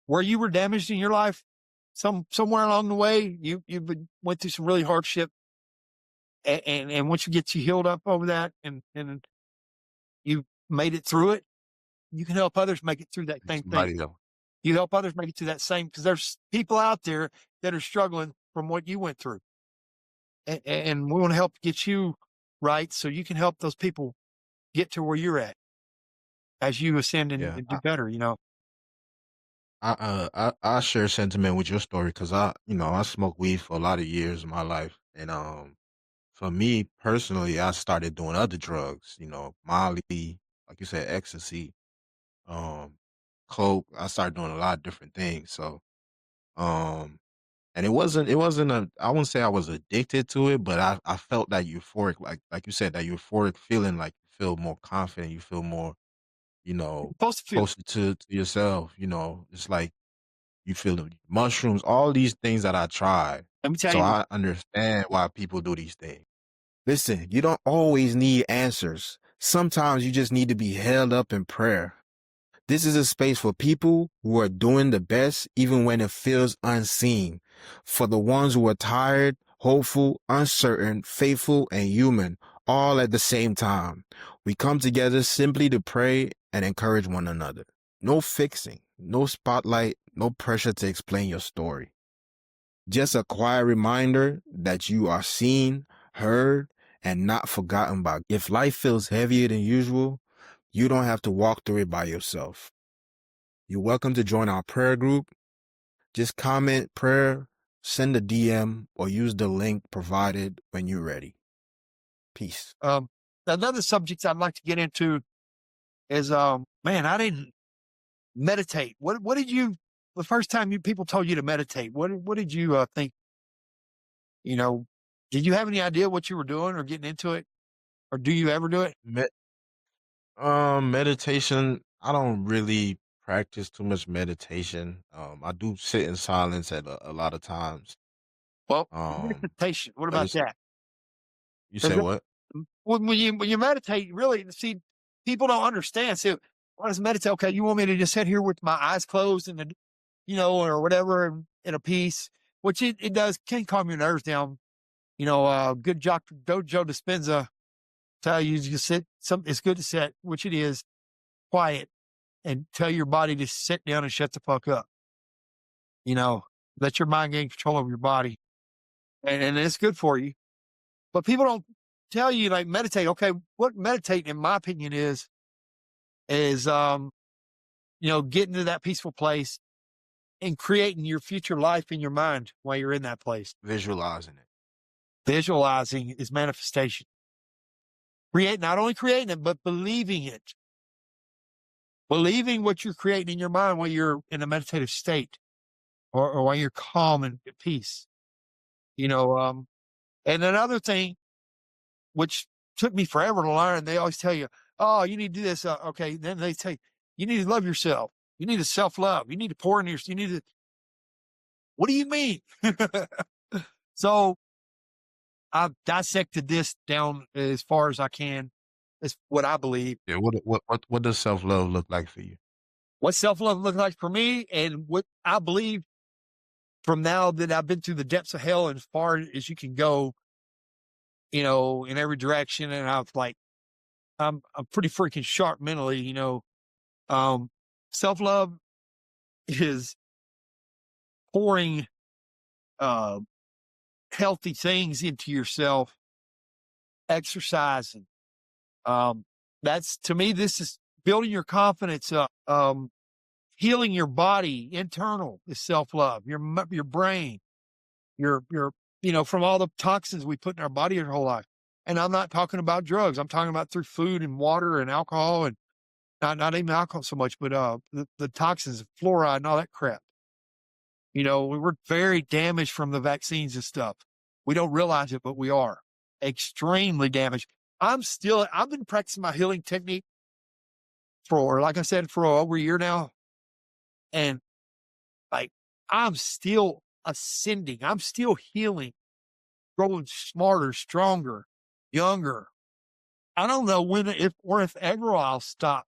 where you were damaged in your life, somewhere along the way, you went through some really hardship, and once you get you healed up over that, and you made it through it, you can help others make it through that same thing. You help others make it through that same, because there's people out there that are struggling from what you went through, and we want to help get you right so you can help those people get to where you're at as you ascend and do better. I share sentiment with your story because I smoked weed for a lot of years of my life, and for me personally, I started doing other drugs, Molly, like you said, ecstasy, um, coke. I started doing a lot of different things. So, um, and it wasn't I wouldn't say I was addicted to it, but I felt that euphoric, like you said, that euphoric feeling, like you feel more confident, you feel more, You're supposed to feel. closer to yourself. It's like you feel the mushrooms, all these things that I tried. Let me tell So you. I understand why people do these things. Listen, you don't always need answers. Sometimes you just need to be held up in prayer. This is a space for people who are doing the best even when it feels unseen. For the ones who are tired, hopeful, uncertain, faithful, and human, all at the same time. We come together simply to pray and encourage one another. No fixing, no spotlight, no pressure to explain your story. Just a quiet reminder that you are seen, heard, and not forgotten by. If life feels heavier than usual, you don't have to walk through it by yourself. You're welcome to join our prayer group. Just comment prayer, send a DM, or use the link provided when you're ready. Peace. Another subject I'd like to get into is, man, I didn't meditate. What did you, the first time people told you to meditate, what did you think? Did you have any idea what you were doing or getting into it? Or do you ever do it? Meditation, I don't really practice too much meditation. I do sit in silence at a lot of times. Well, Um, meditation. What but about that? you 'Cause say what? when you meditate, really, see, people don't understand. So, what is meditate? Okay, you want me to just sit here with my eyes closed and, or whatever, in a peace, which it does, can calm your nerves down. Good Dr. Joe Dispenza tell you to sit. It's good to sit, which it is, quiet, and tell your body to sit down and shut the fuck up. Let your mind gain control over your body, and it's good for you. But people don't tell you, like, meditate. Okay, what meditate, in my opinion, is getting to that peaceful place and creating your future life in your mind while you're in that place. Visualizing it. Visualizing is manifestation. not only creating it, but believing it. Believing what you're creating in your mind while you're in a meditative state or while you're calm and at peace. And another thing, which took me forever to learn, they always tell you, oh, you need to do this. Okay. Then they say, you need to love yourself. You need to self-love. You need to pour in what do you mean? So I've dissected this down as far as I can. That's what I believe. Yeah. What does self-love look like for you? What self-love looks like for me, and what I believe from now that I've been through the depths of hell and as far as you can go, in every direction. And I'm pretty freaking sharp mentally, self-love is pouring, healthy things into yourself, exercising. That's, to me, this is building your confidence up, healing your body, internal is self-love, your brain, your from all the toxins we put in our body our whole life. And I'm not talking about drugs. I'm talking about through food and water and alcohol, and not even alcohol so much, but the toxins, fluoride and all that crap. We're very damaged from the vaccines and stuff. We don't realize it, but we are extremely damaged. I've been practicing my healing technique like I said, for over a year now. And I'm still ascending. I'm still healing, growing smarter, stronger, younger. I don't know if ever I'll stop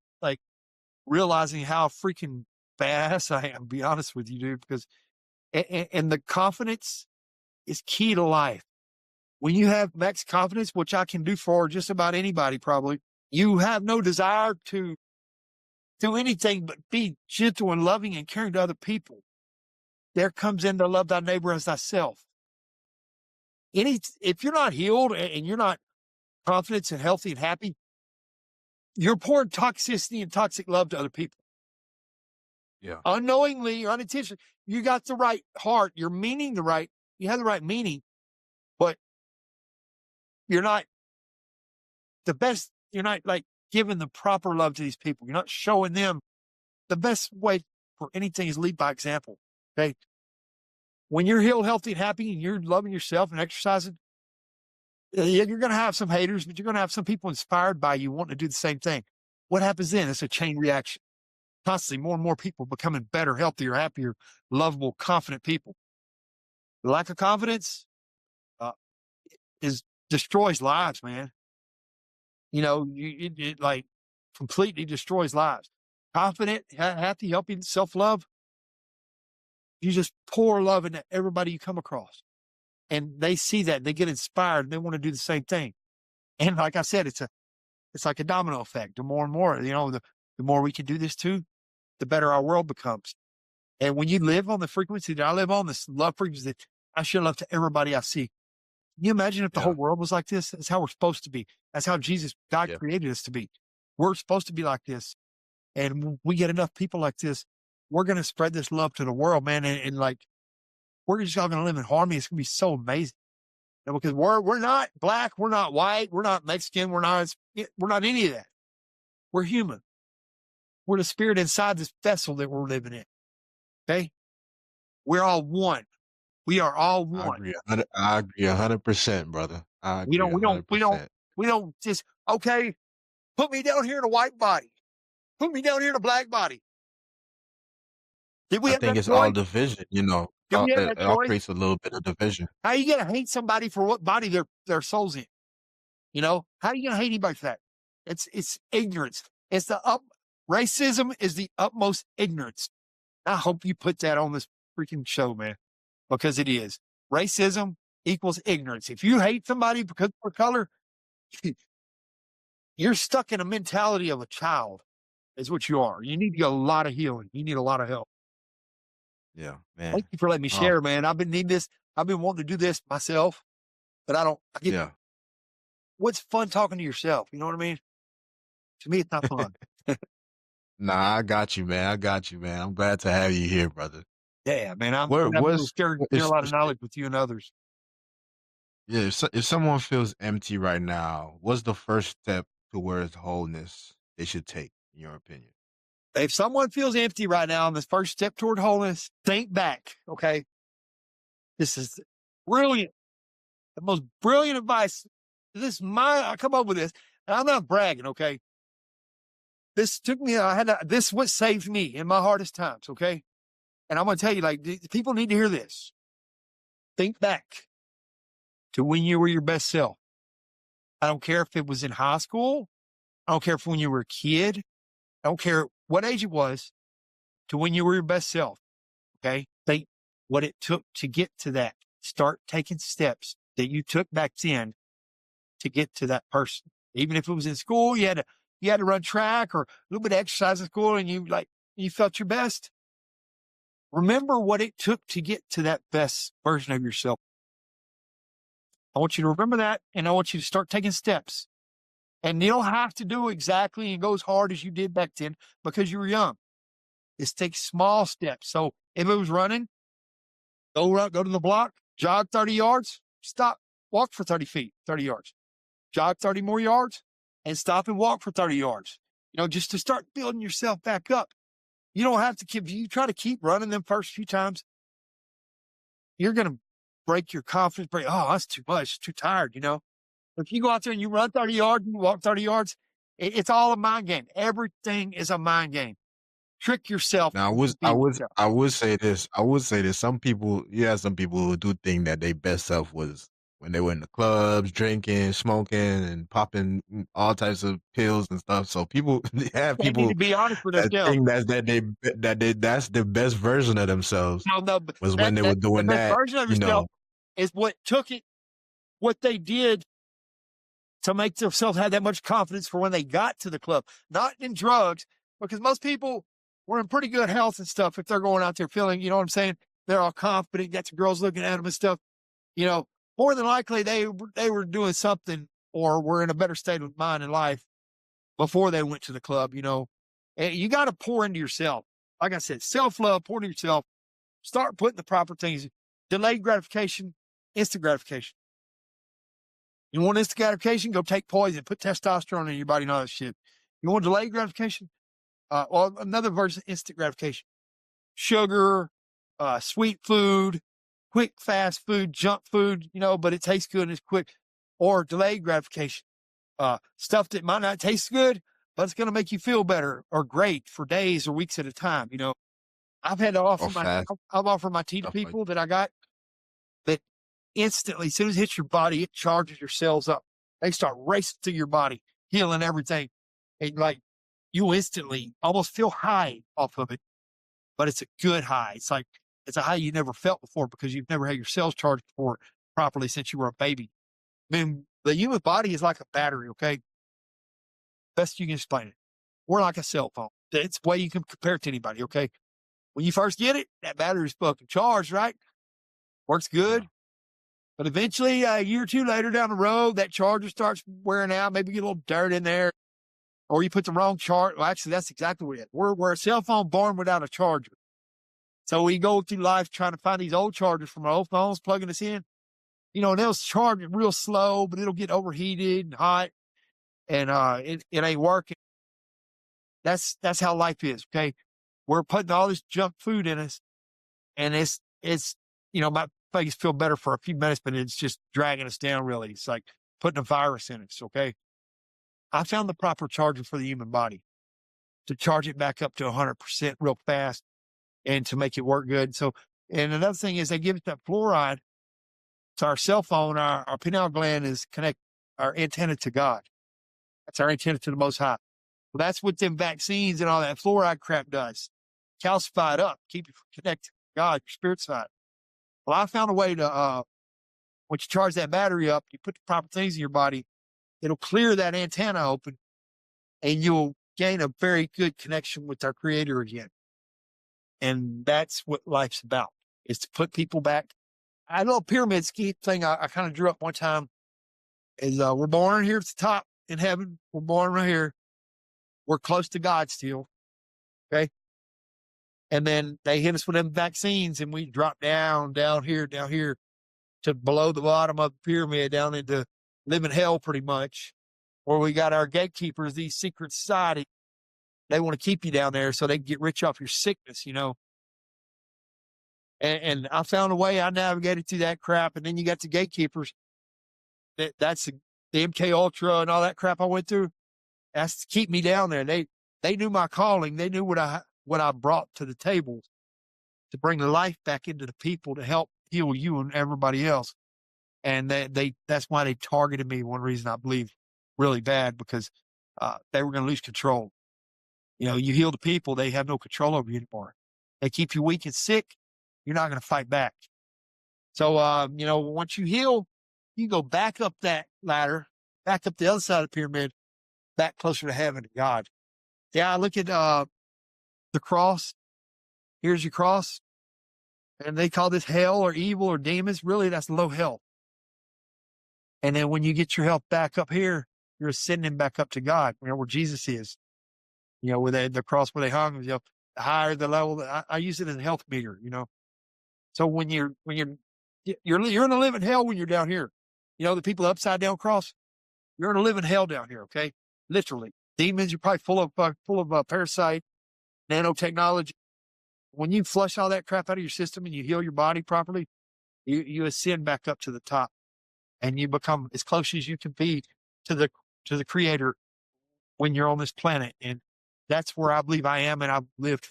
realizing how freaking badass I am, to be honest with you, dude, because, and the confidence is key to life. When you have max confidence, which I can do for just about anybody, probably, you have no desire to do anything but be gentle and loving and caring to other people. There comes in to love thy neighbor as thyself. If you're not healed and you're not confident and healthy and happy, you're pouring toxicity and toxic love to other people. Yeah. Unknowingly or unintentionally, you got the right heart. You're meaning you have the right meaning, but you're not the best. You're not giving the proper love to these people. You're not showing them the best way for anything is lead by example. Okay. When you're healed, healthy, and happy, and you're loving yourself and exercising, you're going to have some haters, but you're going to have some people inspired by you wanting to do the same thing. What happens then? It's a chain reaction. Constantly, more and more people becoming better, healthier, happier, lovable, confident people. The lack of confidence destroys lives, man. It completely destroys lives. Confident, happy, helping, self-love. You just pour love into everybody you come across. And they see that, and they get inspired, and they want to do the same thing. And like I said, it's like a domino effect. The more and more, the more we can do this too, the better our world becomes. And when you live on the frequency that I live on, this love frequency that I show love to everybody I see. Can you imagine if the whole world was like this? That's how we're supposed to be. That's how God created us to be. We're supposed to be like this. And when we get enough people like this, we're going to spread this love to the world, man. And we're just all going to live in harmony. It's going to be so amazing. Because we're not black. We're not white. We're not Mexican. We're not any of that. We're human. We're the spirit inside this vessel that we're living in. Okay. We're all one. We are all one. I agree 100%, brother. I agree 100%. We don't just, okay, put me down here in a white body. Put me down here in a black body. I think it's all division, it all creates a little bit of division. How are you going to hate somebody for what body their soul's in? How are you going to hate anybody for that? It's ignorance. Racism is the utmost ignorance. I hope you put that on this freaking show, man, because it is. Racism equals ignorance. If you hate somebody because of their color, you're stuck in a mentality of a child, is what you are. You need a lot of healing. You need a lot of help. Yeah, man. Thank you for letting me share, man. I've been needing this. I've been wanting to do this myself, but what's fun talking to yourself? You know what I mean? To me, it's not fun. Nah, I got you, man. I'm glad to have you here, brother. Yeah, man. I'm sharing a lot of knowledge with you and others. Yeah, if someone feels empty right now, what's the first step towards wholeness they should take, in your opinion? If someone feels empty right now, the first step toward wholeness, think back. Okay. This is brilliant. The most brilliant advice. I come up with this, and I'm not bragging. Okay. This took me, this is what saved me in my hardest times. Okay. And I'm going to tell you, like, people need to hear this. Think back to when you were your best self. I don't care if it was in high school. I don't care if when you were a kid. I don't care what age it was, to when you were your best self. Okay. Think what it took to get to that. Start taking steps that you took back then to get to that person. Even if it was in school, you had to run track or a little bit of exercise in school, and you felt your best. Remember what it took to get to that best version of yourself. I want you to remember that, and I want you to start taking steps. And you don't have to do exactly and go as hard as you did back then because you were young. Just take small steps. So if it was running, go to the block, jog 30 yards, stop, walk for 30 feet, 30 yards, jog 30 more yards, and stop and walk for 30 yards. Just to start building yourself back up. You don't have to you try to keep running them first few times, you're going to break your confidence, oh, that's too much, too tired, If you go out there and you run 30 yards and you walk 30 yards, it's all a mind game. Everything is a mind game. Trick yourself. Now, I would say this. I would say this. Some people who do think that their best self was when they were in the clubs, drinking, smoking, and popping all types of pills and stuff. So people have They need people to be honest with that themselves. think that's the best version of themselves. No, Was when they were doing the best that. version of yourself is what they did to make themselves have that much confidence for when they got to the club, not in drugs, because most people were in pretty good health and stuff. If they're going out there feeling, you know what I'm saying? They're all confident, got the girls looking at them and stuff, more than likely they were doing something or were in a better state of mind in life before they went to the club, and you got to pour into yourself. Like I said, self-love, pour into yourself, start putting the proper things, delayed gratification, instant gratification. You want instant gratification? Go take poison, put testosterone in your body and all that shit. You want delayed gratification? Another version of instant gratification. Sugar, sweet food, quick, fast food, junk food, but it tastes good and it's quick. Or delayed gratification. Stuff that might not taste good, but it's going to make you feel better or great for days or weeks at a time. I've had to offer my tea to people that I got that instantly, as soon as it hits your body, it charges your cells up. They start racing through your body, healing everything. And you instantly almost feel high off of it, but it's a good high. It's a high you never felt before because you've never had your cells charged before properly since you were a baby. I mean, the human body is like a battery, okay? Best you can explain it. We're like a cell phone. It's the way you can compare it to anybody, okay? When you first get it, that battery's fucking charged, right? Works good. Yeah. But eventually, a year or two later down the road, that charger starts wearing out. Maybe get a little dirt in there. Or you put the wrong charge. Well, actually, that's exactly what it is. We're a cell phone born without a charger. So we go through life trying to find these old chargers from our old phones, plugging us in. And they'll charge it real slow, but it'll get overheated and hot. And it ain't working. That's how life is, okay? We're putting all this junk food in us. And it's my face feel better for a few minutes, but it's just dragging us down, really. It's like putting a virus in us, okay? I found the proper charger for the human body to charge it back up to 100% real fast and to make it work good. So, and another thing is they give us that fluoride to our cell phone. Our pineal gland is connect our antenna to God. That's our antenna to the Most High. Well, that's what them vaccines and all that fluoride crap does. Calcify it up, keep you connected to God, your spirit side. Well, I found a way to, once you charge that battery up, you put the proper things in your body, it'll clear that antenna open and you'll gain a very good connection with our Creator again. And that's what life's about, is to put people back. I know a pyramid scheme thing I kind of drew up one time is we're born here at the top in heaven. We're born right here. We're close to God still. Okay. And then they hit us with them vaccines and we drop down here. to below the bottom of the pyramid down into living hell pretty much. Or we got our gatekeepers, these secret society. They want to keep you down there so they can get rich off your sickness, you know. And I found a way. I navigated through that crap. And then you got the gatekeepers. That's the MK Ultra and all that crap I went through. That's to keep me down there. They knew my calling. They knew what I brought to the table to bring the life back into the people to help heal you and everybody else. And that's why they targeted me. One reason I believe really bad, because they were going to lose control. You know, you heal the people, they have no control over you anymore. They keep you weak and sick. You're not going to fight back. So, you know, once you heal, you go back up that ladder, back up the other side of the pyramid, back closer to heaven to God. Yeah, I look at the cross. Here's your cross. And they call this hell or evil or demons. Really, that's low hell. And then when you get your health back up here, you're ascending back up to God, you know, where Jesus is. You know, where the cross where they hung, you know, the higher the level. I use it as a health meter, you know. So when you're in a living hell when you're down here. You know, the people upside down cross, you're in a living hell down here, okay? Literally. Demons, you're probably full of parasite, nanotechnology. When you flush all that crap out of your system and you heal your body properly, you ascend back up to the top, and you become as close as you can be to the Creator when you're on this planet. And that's where I believe I am, and I've lived,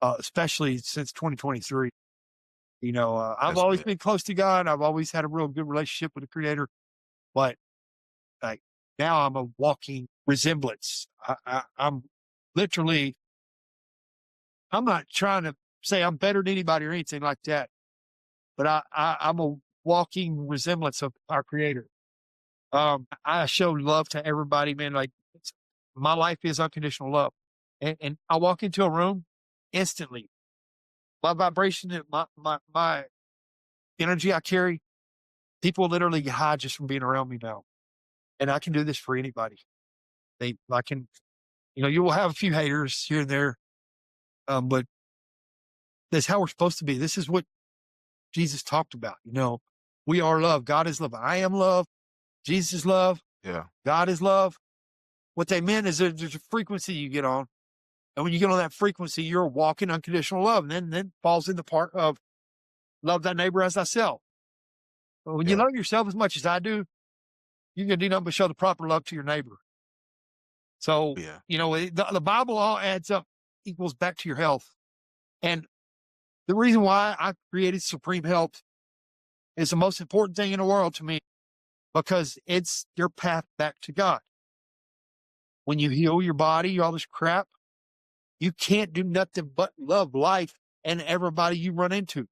especially since 2023. You know, I've always been close to God. I've always had a real good relationship with the Creator, but like now I'm a walking resemblance. I'm literally, I'm not trying to say I'm better than anybody or anything like that, but I'm a walking resemblance of our Creator. I show love to everybody, man. Like my life is unconditional love. And I walk into a room instantly. My vibration, my energy I carry, people literally hide just from being around me now. And I can do this for anybody. I can, you know, you will have a few haters here and there. But that's how we're supposed to be. This is what Jesus talked about. You know, we are love. God is love. I am love. Jesus is love. Yeah. God is love. What they meant is there's a frequency you get on. And when you get on that frequency, you're walking unconditional love. And then falls in the part of love thy neighbor as thyself. But when you love yourself as much as I do, you're going to do nothing but show the proper love to your neighbor. So, you know, the Bible all adds up, equals back to your health. And the reason why I created Supreme Health is the most important thing in the world to me, because it's your path back to God. When you heal your body, all this crap, you can't do nothing but love life and everybody you run into.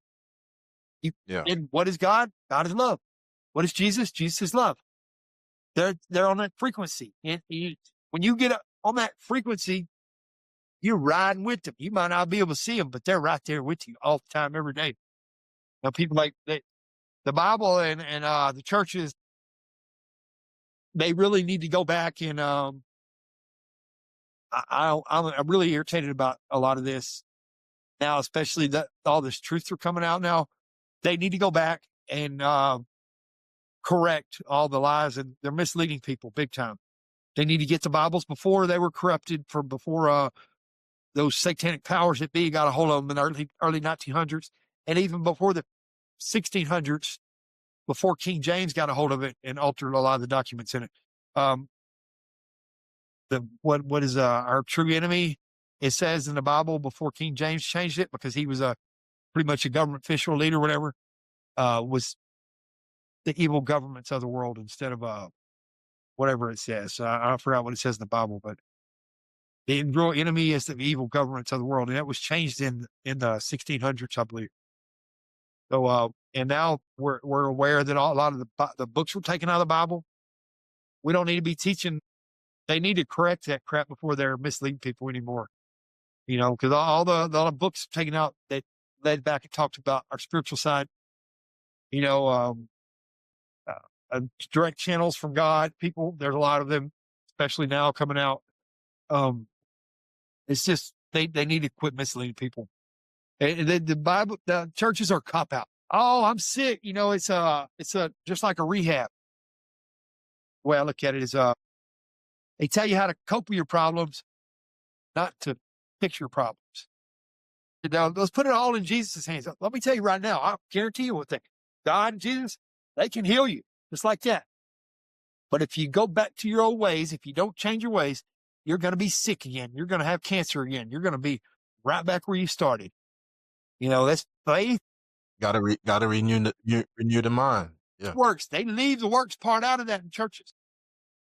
And what is God? God is love. What is Jesus? Jesus is love. They're on that frequency. And when you get on that frequency, you're riding with them. You might not be able to see them, but they're right there with you all the time, every day. Now, people like the Bible and the churches, they really need to go back and I'm really irritated about a lot of this now, especially that all this truths are coming out now. They need to go back and correct all the lies, and they're misleading people big time. They need to get the Bibles before they were corrupted, before those satanic powers that be got a hold of them in the early 1900s, and even before the 1600s, before King James got a hold of it and altered a lot of the documents in it. What is our true enemy? It says in the Bible before King James changed it, because he was pretty much a government official, leader, whatever, was the evil governments of the world instead of whatever it says. I forgot what it says in the Bible, but the real enemy is the evil governments of the world, and that was changed in the 1600s, I believe. So, and now we're aware that a lot of the books were taken out of the Bible. We don't need to be teaching. They need to correct that crap before they're misleading people anymore. You know, because all the books taken out that led back and talked about our spiritual side. You know, direct channels from God. People, there's a lot of them, especially now coming out. It's just they need to quit misleading people. The Bible, the churches are cop out. Oh, I'm sick. It's just like a rehab. The way I look at it is, they tell you how to cope with your problems, not to fix your problems. Let's put it all in Jesus' hands. Let me tell you right now, I guarantee you one thing. God and Jesus, they can heal you just like that. But if you go back to your old ways, if you don't change your ways, you're going to be sick again. You're going to have cancer again. You're going to be right back where you started. That's faith Gotta renew the mind. Yeah. works. They leave the works part out of that in churches.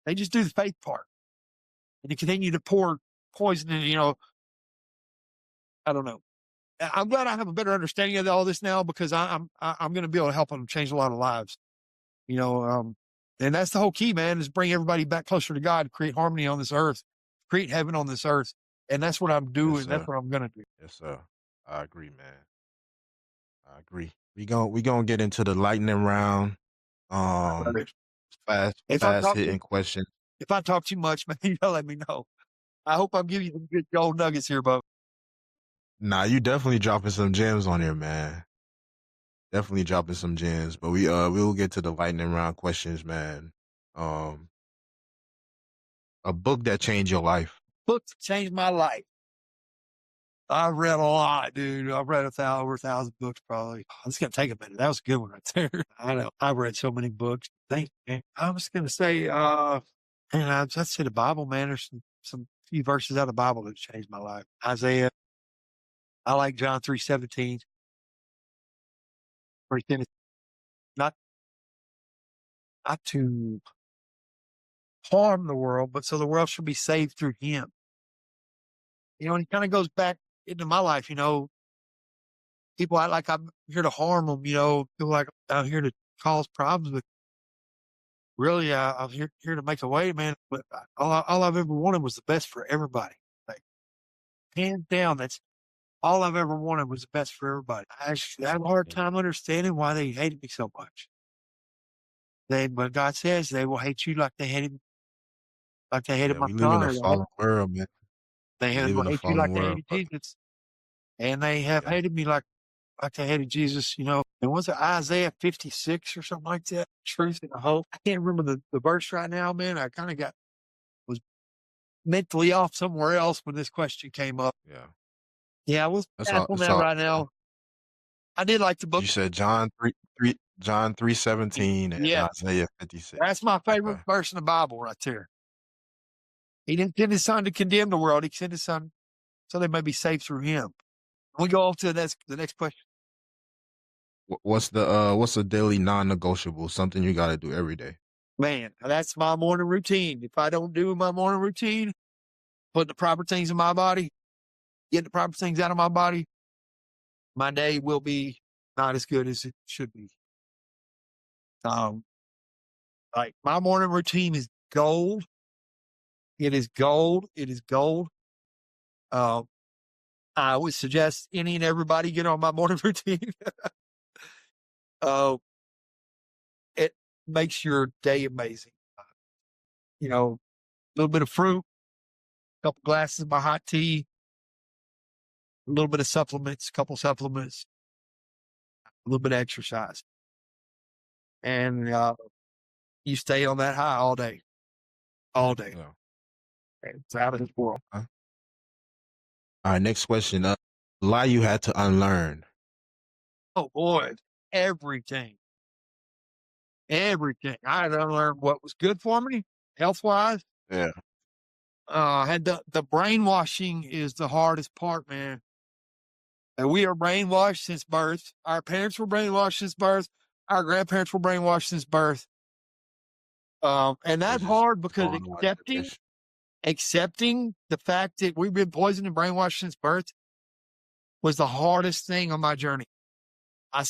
They just do the faith part. And they continue to pour poison in, I don't know. I'm glad I have a better understanding of all this now because I'm going to be able to help them change a lot of lives. And that's the whole key, man, is bring everybody back closer to God, create harmony on this earth, create heaven on this earth. And that's what I'm doing. Yes, That's sir. what I'm going to do. Yes, sir. I agree, man. I agree. We gonna get into the lightning round. Fast hitting questions. If I talk too much, man, let me know. I hope I'm giving you some good gold nuggets here, Bo. Nah, you definitely dropping some gems on here, man. Definitely dropping some gems. But we will get to the lightning round questions, man. A book that changed your life. Book that changed my life. I've read a lot, dude. I've read over 1,000 books, probably. It's gonna take a minute. That was a good one right there. I know. I've read so many books. Thank you. I was gonna say, and I'd say the Bible, man. There's some few verses out of the Bible that changed my life. Isaiah. I like John 3:17. Not to harm the world, but so the world should be saved through him. And it kind of goes back into my life, people act like I'm here to harm them, feel like I'm here to cause problems, but really, I'm here to make a way, man. But all I've ever wanted was the best for everybody. Like, hands down, that's all I've ever wanted was the best for everybody. I actually have a hard time understanding why they hated me so much. But God says they will hate you like they hated my We live in a son. fallen world, man. They We live will in a hate you fallen like they world, hated brother. Jesus. And they have Yeah. hated me like they hated Jesus, And was it Isaiah 56 or something like that? Truth and hope. I can't remember the verse right now, man. I kind of was mentally off somewhere else when this question came up. Yeah. Yeah, I was on that right now. I did like the book. You said John 3:17 and Isaiah 56. That's my favorite verse in the Bible right there. He didn't send his son to condemn the world. He sent his son so they may be saved through him. We go on to the next question. What's the daily non-negotiable? Something you got to do every day. Man, that's my morning routine. If I don't do my morning routine, put the proper things in my body, get the proper things out of my body, my day will be not as good as it should be. Like my morning routine is gold. It is gold. It is gold. I would suggest any and everybody get on my morning routine. It makes your day amazing. A little bit of fruit, a couple glasses of my hot tea, a little bit of supplements, a couple supplements, a little bit of exercise. And you stay on that high all day. All day. Yeah. It's out of this world. All right, next question. Lie you had to unlearn. Oh, boy. Everything. Everything. I had to unlearn what was good for me, health-wise. Yeah. Had the brainwashing is the hardest part, man. And we are brainwashed since birth. Our parents were brainwashed since birth. Our grandparents were brainwashed since birth. And that's hard because accepting the fact that we've been poisoned and brainwashed since birth was the hardest thing on my journey. I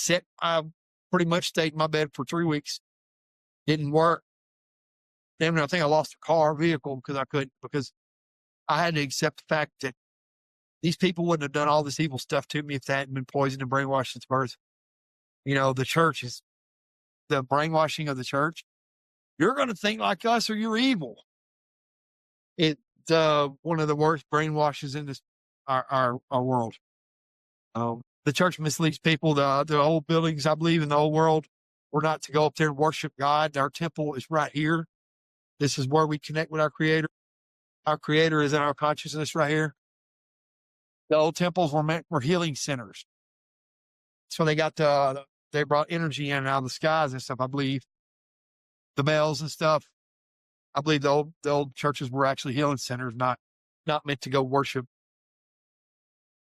pretty much stayed in my bed for 3 weeks. Didn't work. Then I think I lost a vehicle because I had to accept the fact that these people wouldn't have done all this evil stuff to me if they hadn't been poisoned and brainwashed since birth. The church is the brainwashing of the church. You're going to think like us or you're evil. It's one of the worst brainwashes in our world. the church misleads people. The old buildings, I believe, in the old world, we're not to go up there and worship God. Our temple is right here. This is where we connect with our Creator. Our Creator is in our consciousness right here. The old temples were meant for healing centers. So they got they brought energy in and out of the skies and stuff, I believe. The bells and stuff. I believe the old churches were actually healing centers, not meant to go worship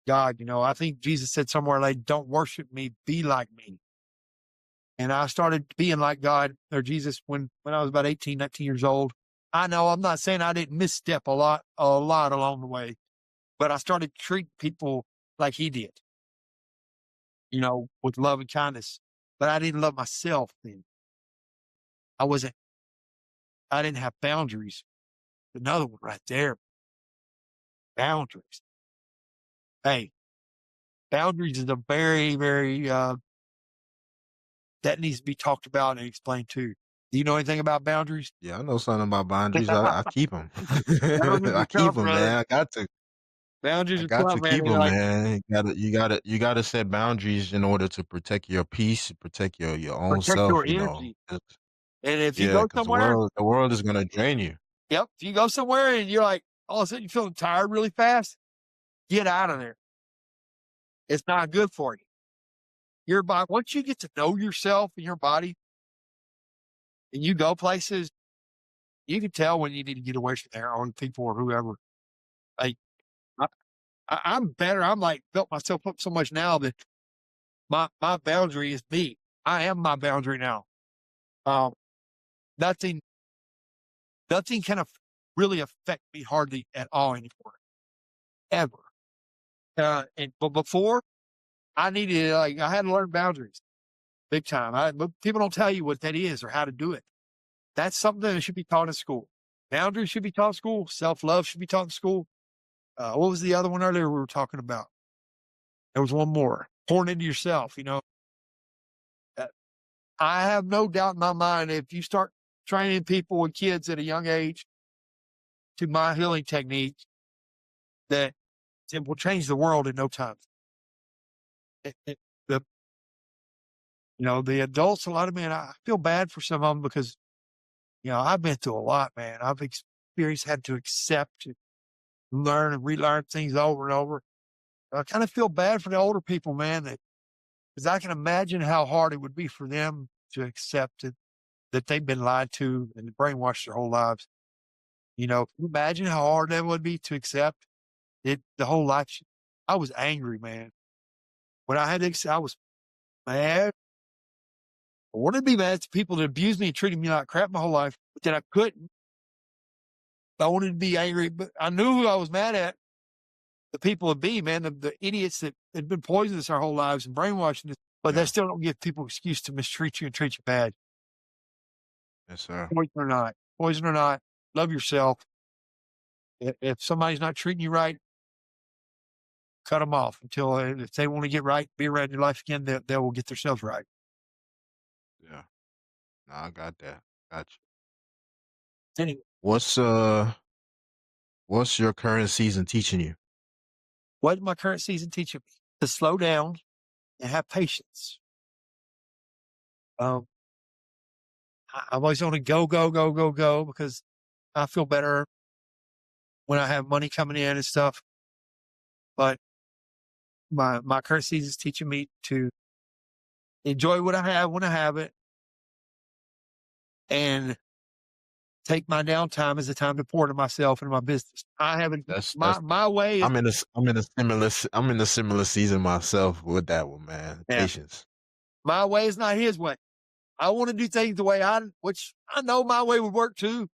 God. I think Jesus said somewhere, like, don't worship me, be like me. And I started being like God or Jesus when I was about 18, 19 years old. I know I'm not saying I didn't misstep a lot along the way, but I started treating people like he did, with love and kindness. But I didn't love myself then. I didn't have boundaries. Another one right there. Boundaries. Hey, boundaries is a very, very, that needs to be talked about and explained too. Do you know anything about boundaries? Yeah, I know something about boundaries. I keep them. Boundaries I are keep tough, them, brother. man. I got to. Boundaries I are got tough, to man. keep They're them, like, man. You gotta set boundaries in order to protect your peace, protect your own protect self. your energy. 'Cause- And if you Yeah, go because the somewhere, world is gonna drain you. yep, if you go somewhere and you're like, all of a sudden you're feeling tired really fast, get out of there. It's not good for you. Your body, once you get to know yourself and your body and you go places, you can tell when you need to get away from there on people or whoever. Like, I'm better. I'm like built myself up so much now that my boundary is me. I am my boundary now. Um, nothing can really affect me hardly at all anymore, ever. But before I needed, I had to learn boundaries big time. But people don't tell you what that is or how to do it. That's something that should be taught in school. Boundaries should be taught in school. Self-love should be taught in school. What was the other one earlier we were talking about? There was one more. Pouring into yourself, Uh, I have no doubt in my mind if you start training people and kids at a young age to my healing technique, that it will change the world in no time. The the adults, a lot of men, I feel bad for some of them because I've been through a lot, man. I've experienced, had to accept, learn and relearn things over and over. I kind of feel bad for the older people, man, because I can imagine how hard it would be for them to accept it, that they've been lied to and brainwashed their whole lives. Can you imagine how hard that would be to accept it? The whole life. I was angry, man. When I had to accept, I was mad. I wanted to be mad at people that abused me and treated me like crap my whole life, but then I couldn't. I wanted to be angry, but I knew who I was mad at. The people would be, man, the idiots that had been poisoning us our whole lives and brainwashing us, but they Yeah. still don't give people excuse to mistreat you and treat you bad. Yes, sir. Poison or not, love yourself. If somebody's not treating you right, cut them off until if they want to get right, be around your life again, they will get themselves right. Yeah. No, I got that. Got you. Anyway, What's your current season teaching you? what did my current season teach me? To slow down and have patience. Um, I'm always on a go, go, go, go, go because I feel better when I have money coming in and stuff. But my current season is teaching me to enjoy what I have when I have it, and take my downtime as a time to pour into myself and my business. I haven't That's my way is I'm in a similar season myself with that one, man. yeah. Patience. My way is not his way. I want to do things the way which I know my way would work too,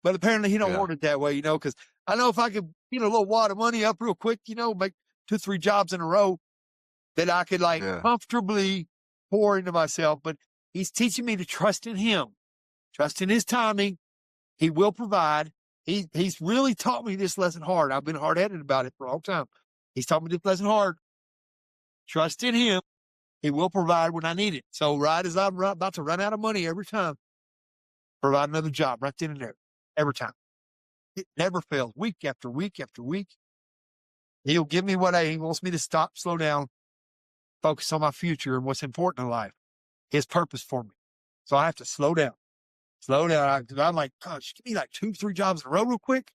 but apparently he don't Yeah. want it that way, because I know if I could, a little wad of money up real quick, make 2, 3 jobs in a row, that I could Yeah. comfortably pour into myself. But he's teaching me to trust in him, trust in his timing. He will provide. He's really taught me this lesson hard. I've been hard-headed about it for a long time. He's taught me this lesson hard. Trust in him. He will provide when I need it. So right as I'm about to run out of money every time, provide another job right then and there. Every time. It never fails. Week after week after week. He'll give me what he wants me to stop, slow down, focus on my future and what's important in life, his purpose for me. So I have to slow down. Slow down. I'm like, gosh, give me like 2, 3 jobs in a row real quick.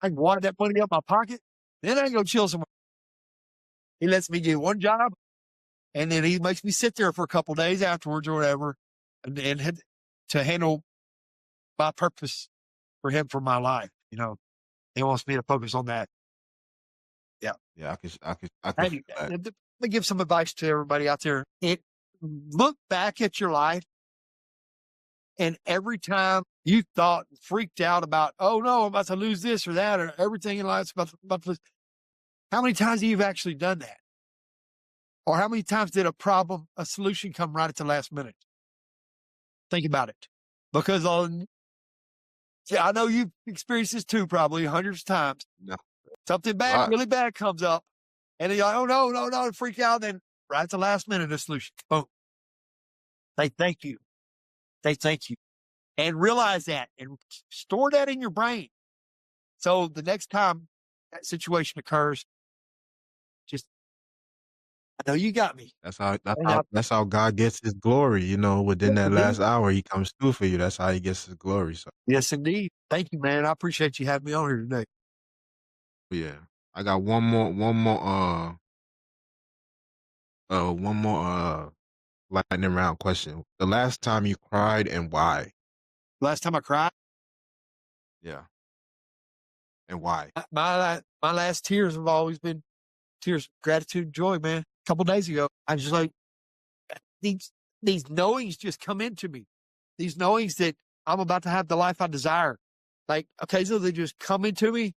I can wad that money up my pocket. Then I can go chill somewhere. He lets me do one job, and then he makes me sit there for a couple of days afterwards or whatever, and to handle my purpose for him for my life. You know, he wants me to focus on that. Yeah. Yeah, I could Hey, feel that. let me give some advice to everybody out there. Look back at your life, and every time you thought, freaked out about, oh no, I'm about to lose this or that, or everything in life's about to lose. How many times have you actually done that? Or how many times did a solution come right at the last minute? Think about it. Because I know you've experienced this too, probably hundreds of times. No. Something bad, really bad comes up, and you're like, oh no, freak out. Then right at the last minute, a solution. Boom. They thank you. They thank you. And realize that and store that in your brain. So the next time that situation occurs, just, I know you got me. That's how God gets his glory, you know, within that last hour he comes through for you. That's how he gets his glory. So Yes, indeed. Thank you, man. I appreciate you having me on here today. yeah. I got one more lightning round question. The last time you cried and why? Last time I cried, Yeah. And why? my last tears have always been tears of gratitude and joy, man. A couple days ago, I just like, these knowings just come into me. These knowings that I'm about to have the life I desire. Like occasionally they just come into me,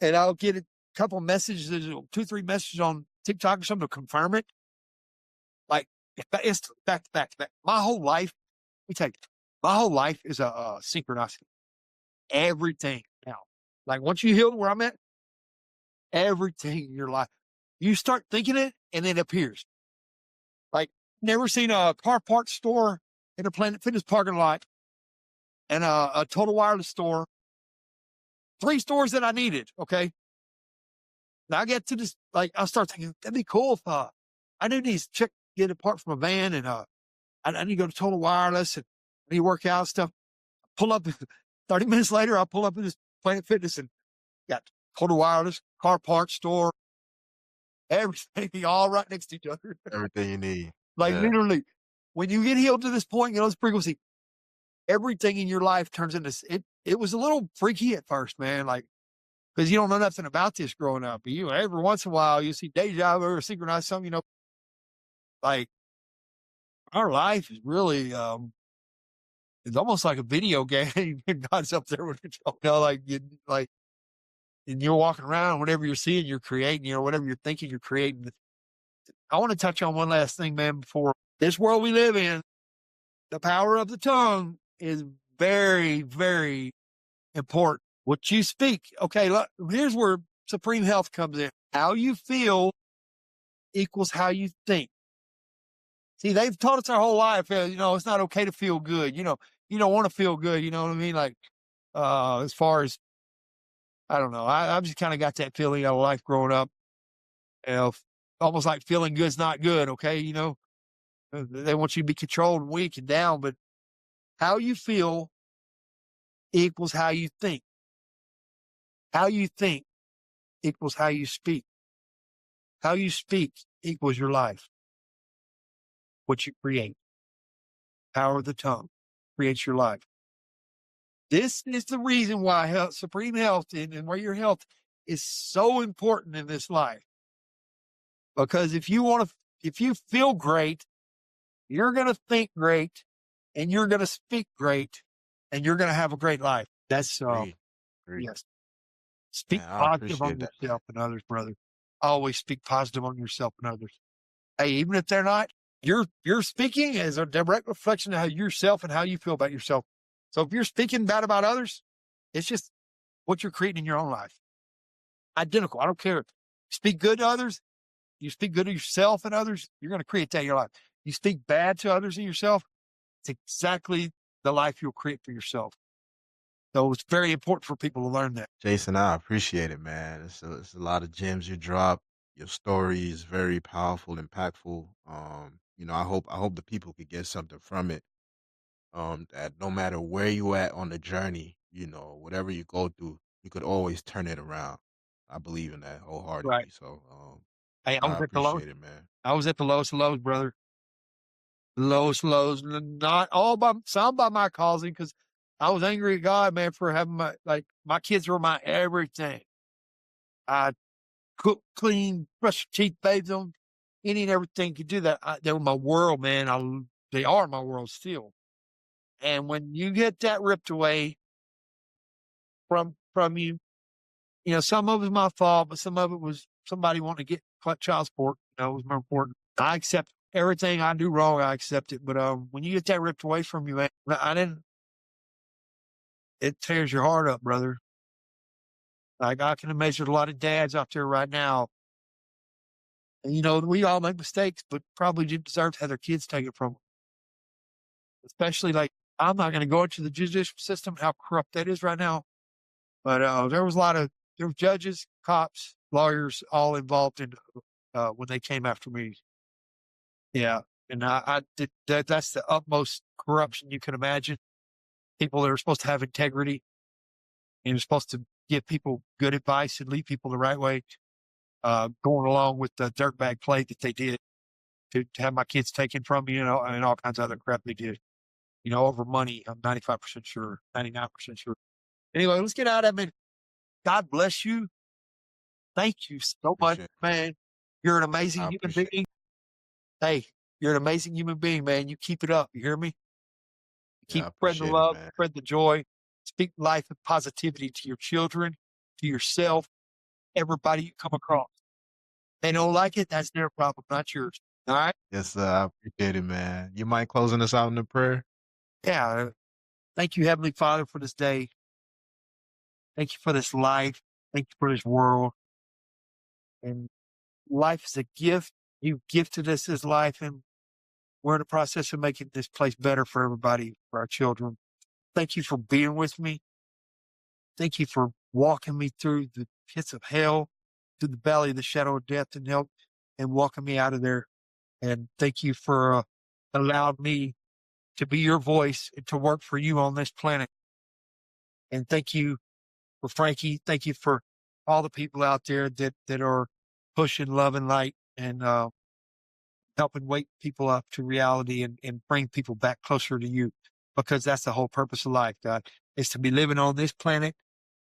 and I'll get a couple messages, 2, 3 messages on TikTok or something to confirm it. Like it's back to back to back. My whole life, let me tell you, my whole life is a synchronicity. Everything now, like once you heal where I'm at, everything in your life, you start thinking it and it appears. Like, never seen a car parts store in a Planet Fitness parking lot and a Total Wireless store. 3 stores that I needed. Okay. Now I get to this, like, I start thinking, that'd be cool if I do need to get a part from a van, and I need to go to Total Wireless and I need to work out stuff. Pull up 30 minutes later, I pull up in this Planet Fitness and got Total Wireless, car parts store, everything all right next to each other. Everything you need. Like Yeah. literally, when you get healed to this point, you know, this frequency, everything in your life turns into it. It was a little freaky at first, man. Like, because you don't know nothing about this growing up. But you, every once in a while, you see deja vu or synchronized something, you know, like our life is really, it's almost like a video game. God's up there with control, you know, and you're walking around, whatever you're seeing, you're creating, you know, whatever you're thinking, you're creating. I want to touch on one last thing, man, before this world we live in, the power of the tongue is very, very important. What you speak. Okay, look, here's where supreme health comes in. How you feel equals how you think. See, they've taught us our whole life, you know, it's not okay to feel good. You know, you don't want to feel good. You know what I mean? Like, as far as, I don't know, I've just kind of got that feeling out of life growing up. You know, almost like feeling good's not good. Okay. You know, they want you to be controlled and weak and down, but how you feel equals how you think. How you think equals how you speak. How you speak equals your life. What you create. Power of the tongue creates your life. This is the reason why supreme health and where your health is so important in this life. Because if you feel great, you're going to think great, and you're going to speak great, and you're going to have a great life. That's, Agreed. yes. Speak Man, I positive on appreciate that. yourself and others, brother. Always speak positive on yourself and others. Hey, even if they're not, your speaking is a direct reflection of how yourself and how you feel about yourself. So if you're speaking bad about others, it's just what you're creating in your own life. Identical. I don't care. Speak good to others. You speak good to yourself and others, you're going to create that in your life. You speak bad to others and yourself, it's exactly the life you'll create for yourself. So it's very important for people to learn that. Jason, I appreciate it, man. It's a lot of gems you drop. Your story is very powerful, impactful. I hope the people could get something from it. That no matter where you at on the journey, whatever you go through, you could always turn it around. I believe in that Right. wholeheartedly. So, Hey, I appreciate it, man. I was at the lowest of lows, brother. Lowest lows, not all by some by my causing, because I was angry at God, man, for having my kids were my everything. I cook, clean, brush your teeth, bathe them, any and everything could do that. They were my world, man. They are my world still. And when you get that ripped away from you, some of it was my fault, but some of it was somebody wanting to get child support. It was more important. I accept everything I do wrong. I accept it. But when you get that ripped away from you, man, it tears your heart up, brother. Like I can imagine a lot of dads out there right now. And, we all make mistakes, but probably didn't deserve to have their kids taken from them. Especially I'm not going to go into the judicial system, how corrupt that is right now. But there were judges, cops, lawyers, all involved in when they came after me. Yeah, and I did that. That's the utmost corruption you can imagine. People that are supposed to have integrity and are supposed to give people good advice and lead people the right way, going along with the dirtbag play that they did to have my kids taken from me, and all kinds of other crap they did. Over money. I'm 95% sure, 99% sure. Anyway, let's get out of it. God bless you. Thank you so much, Appreciate it. man. You're an I amazing human appreciate being. Hey, you're an amazing human being, man. You keep it up. You hear me? Yeah, Keep I spreading the appreciate it, love, man. spread the joy, speak life and positivity to your children, to yourself, everybody you come across. They don't like it, that's their problem, not yours. All right? Yes, sir. I appreciate it, man. You mind closing us out in a prayer? Yeah. Thank you, Heavenly Father, for this day. Thank you for this life. Thank you for this world. And life is a gift. You gifted us this life, and we're in the process of making this place better for everybody, for our children. Thank you for being with me. Thank you for walking me through the pits of hell, through the valley of the shadow of death and hell, and walking me out of there. And thank you for allowing me to be your voice and to work for you on this planet. And thank you for Frankie. Thank you for all the people out there that are pushing love and light and helping wake people up to reality and bring people back closer to you, because that's the whole purpose of life, God, is to be living on this planet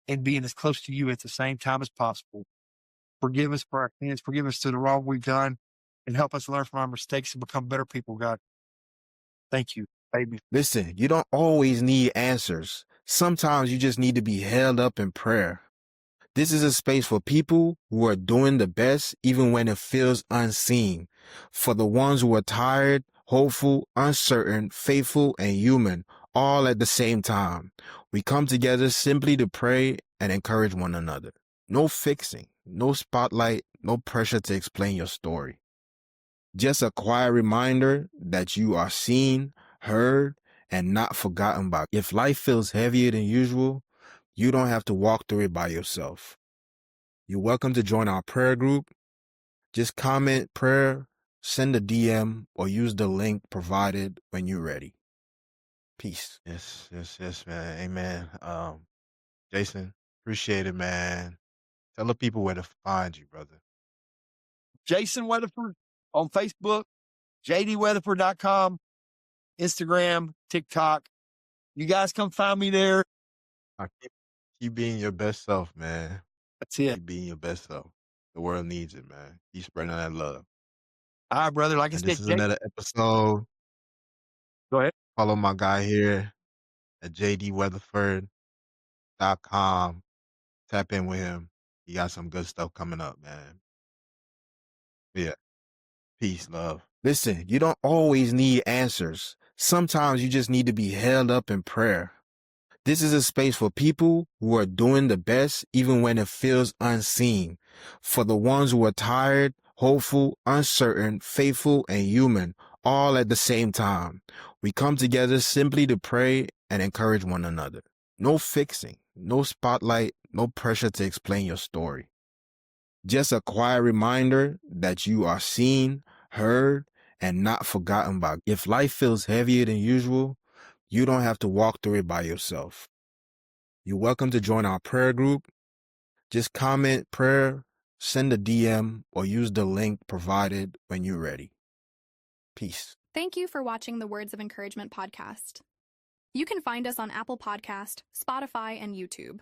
and being as close to you at the same time as possible. Forgive us for our sins. Forgive us to the wrong we've done, and help us learn from our mistakes and become better people, God. Thank you. Amen. Listen, you don't always need answers. Sometimes you just need to be held up in prayer. This is a space for people who are doing the best even when it feels unseen. For the ones who are tired, hopeful, uncertain, faithful, and human, all at the same time. We come together simply to pray and encourage one another. No fixing, no spotlight, no pressure to explain your story. Just a quiet reminder that you are seen, heard, and not forgotten by. If life feels heavier than usual, you don't have to walk through it by yourself. You're welcome to join our prayer group. Just comment prayer, send a DM, or use the link provided when you're ready. Peace. Yes, man. Amen. Jason, appreciate it, man. Tell the people where to find you, brother. Jason Weatherford on Facebook, jdweatherford.com, Instagram, TikTok. You guys come find me there. Keep being your best self, man. That's it. Keep being your best self. The world needs it, man. Keep spreading that love. All right, brother. Like I And said, this is another episode. go ahead. Follow my guy here at jdweatherford.com. Tap in with him. He got some good stuff coming up, man. Yeah. Peace, love. Listen, you don't always need answers. Sometimes you just need to be held up in prayer. This is a space for people who are doing the best even when it feels unseen. For the ones who are tired, hopeful, uncertain, faithful, and human, all at the same time. We come together simply to pray and encourage one another. No fixing, no spotlight, no pressure to explain your story. Just a quiet reminder that you are seen, heard, and not forgotten by. If life feels heavier than usual, you don't have to walk through it by yourself. You're welcome to join our prayer group. Just comment prayer, send a DM, or use the link provided when you're ready. Peace. Thank you for watching the Words of Encouragement podcast. You can find us on Apple Podcast, Spotify, and YouTube.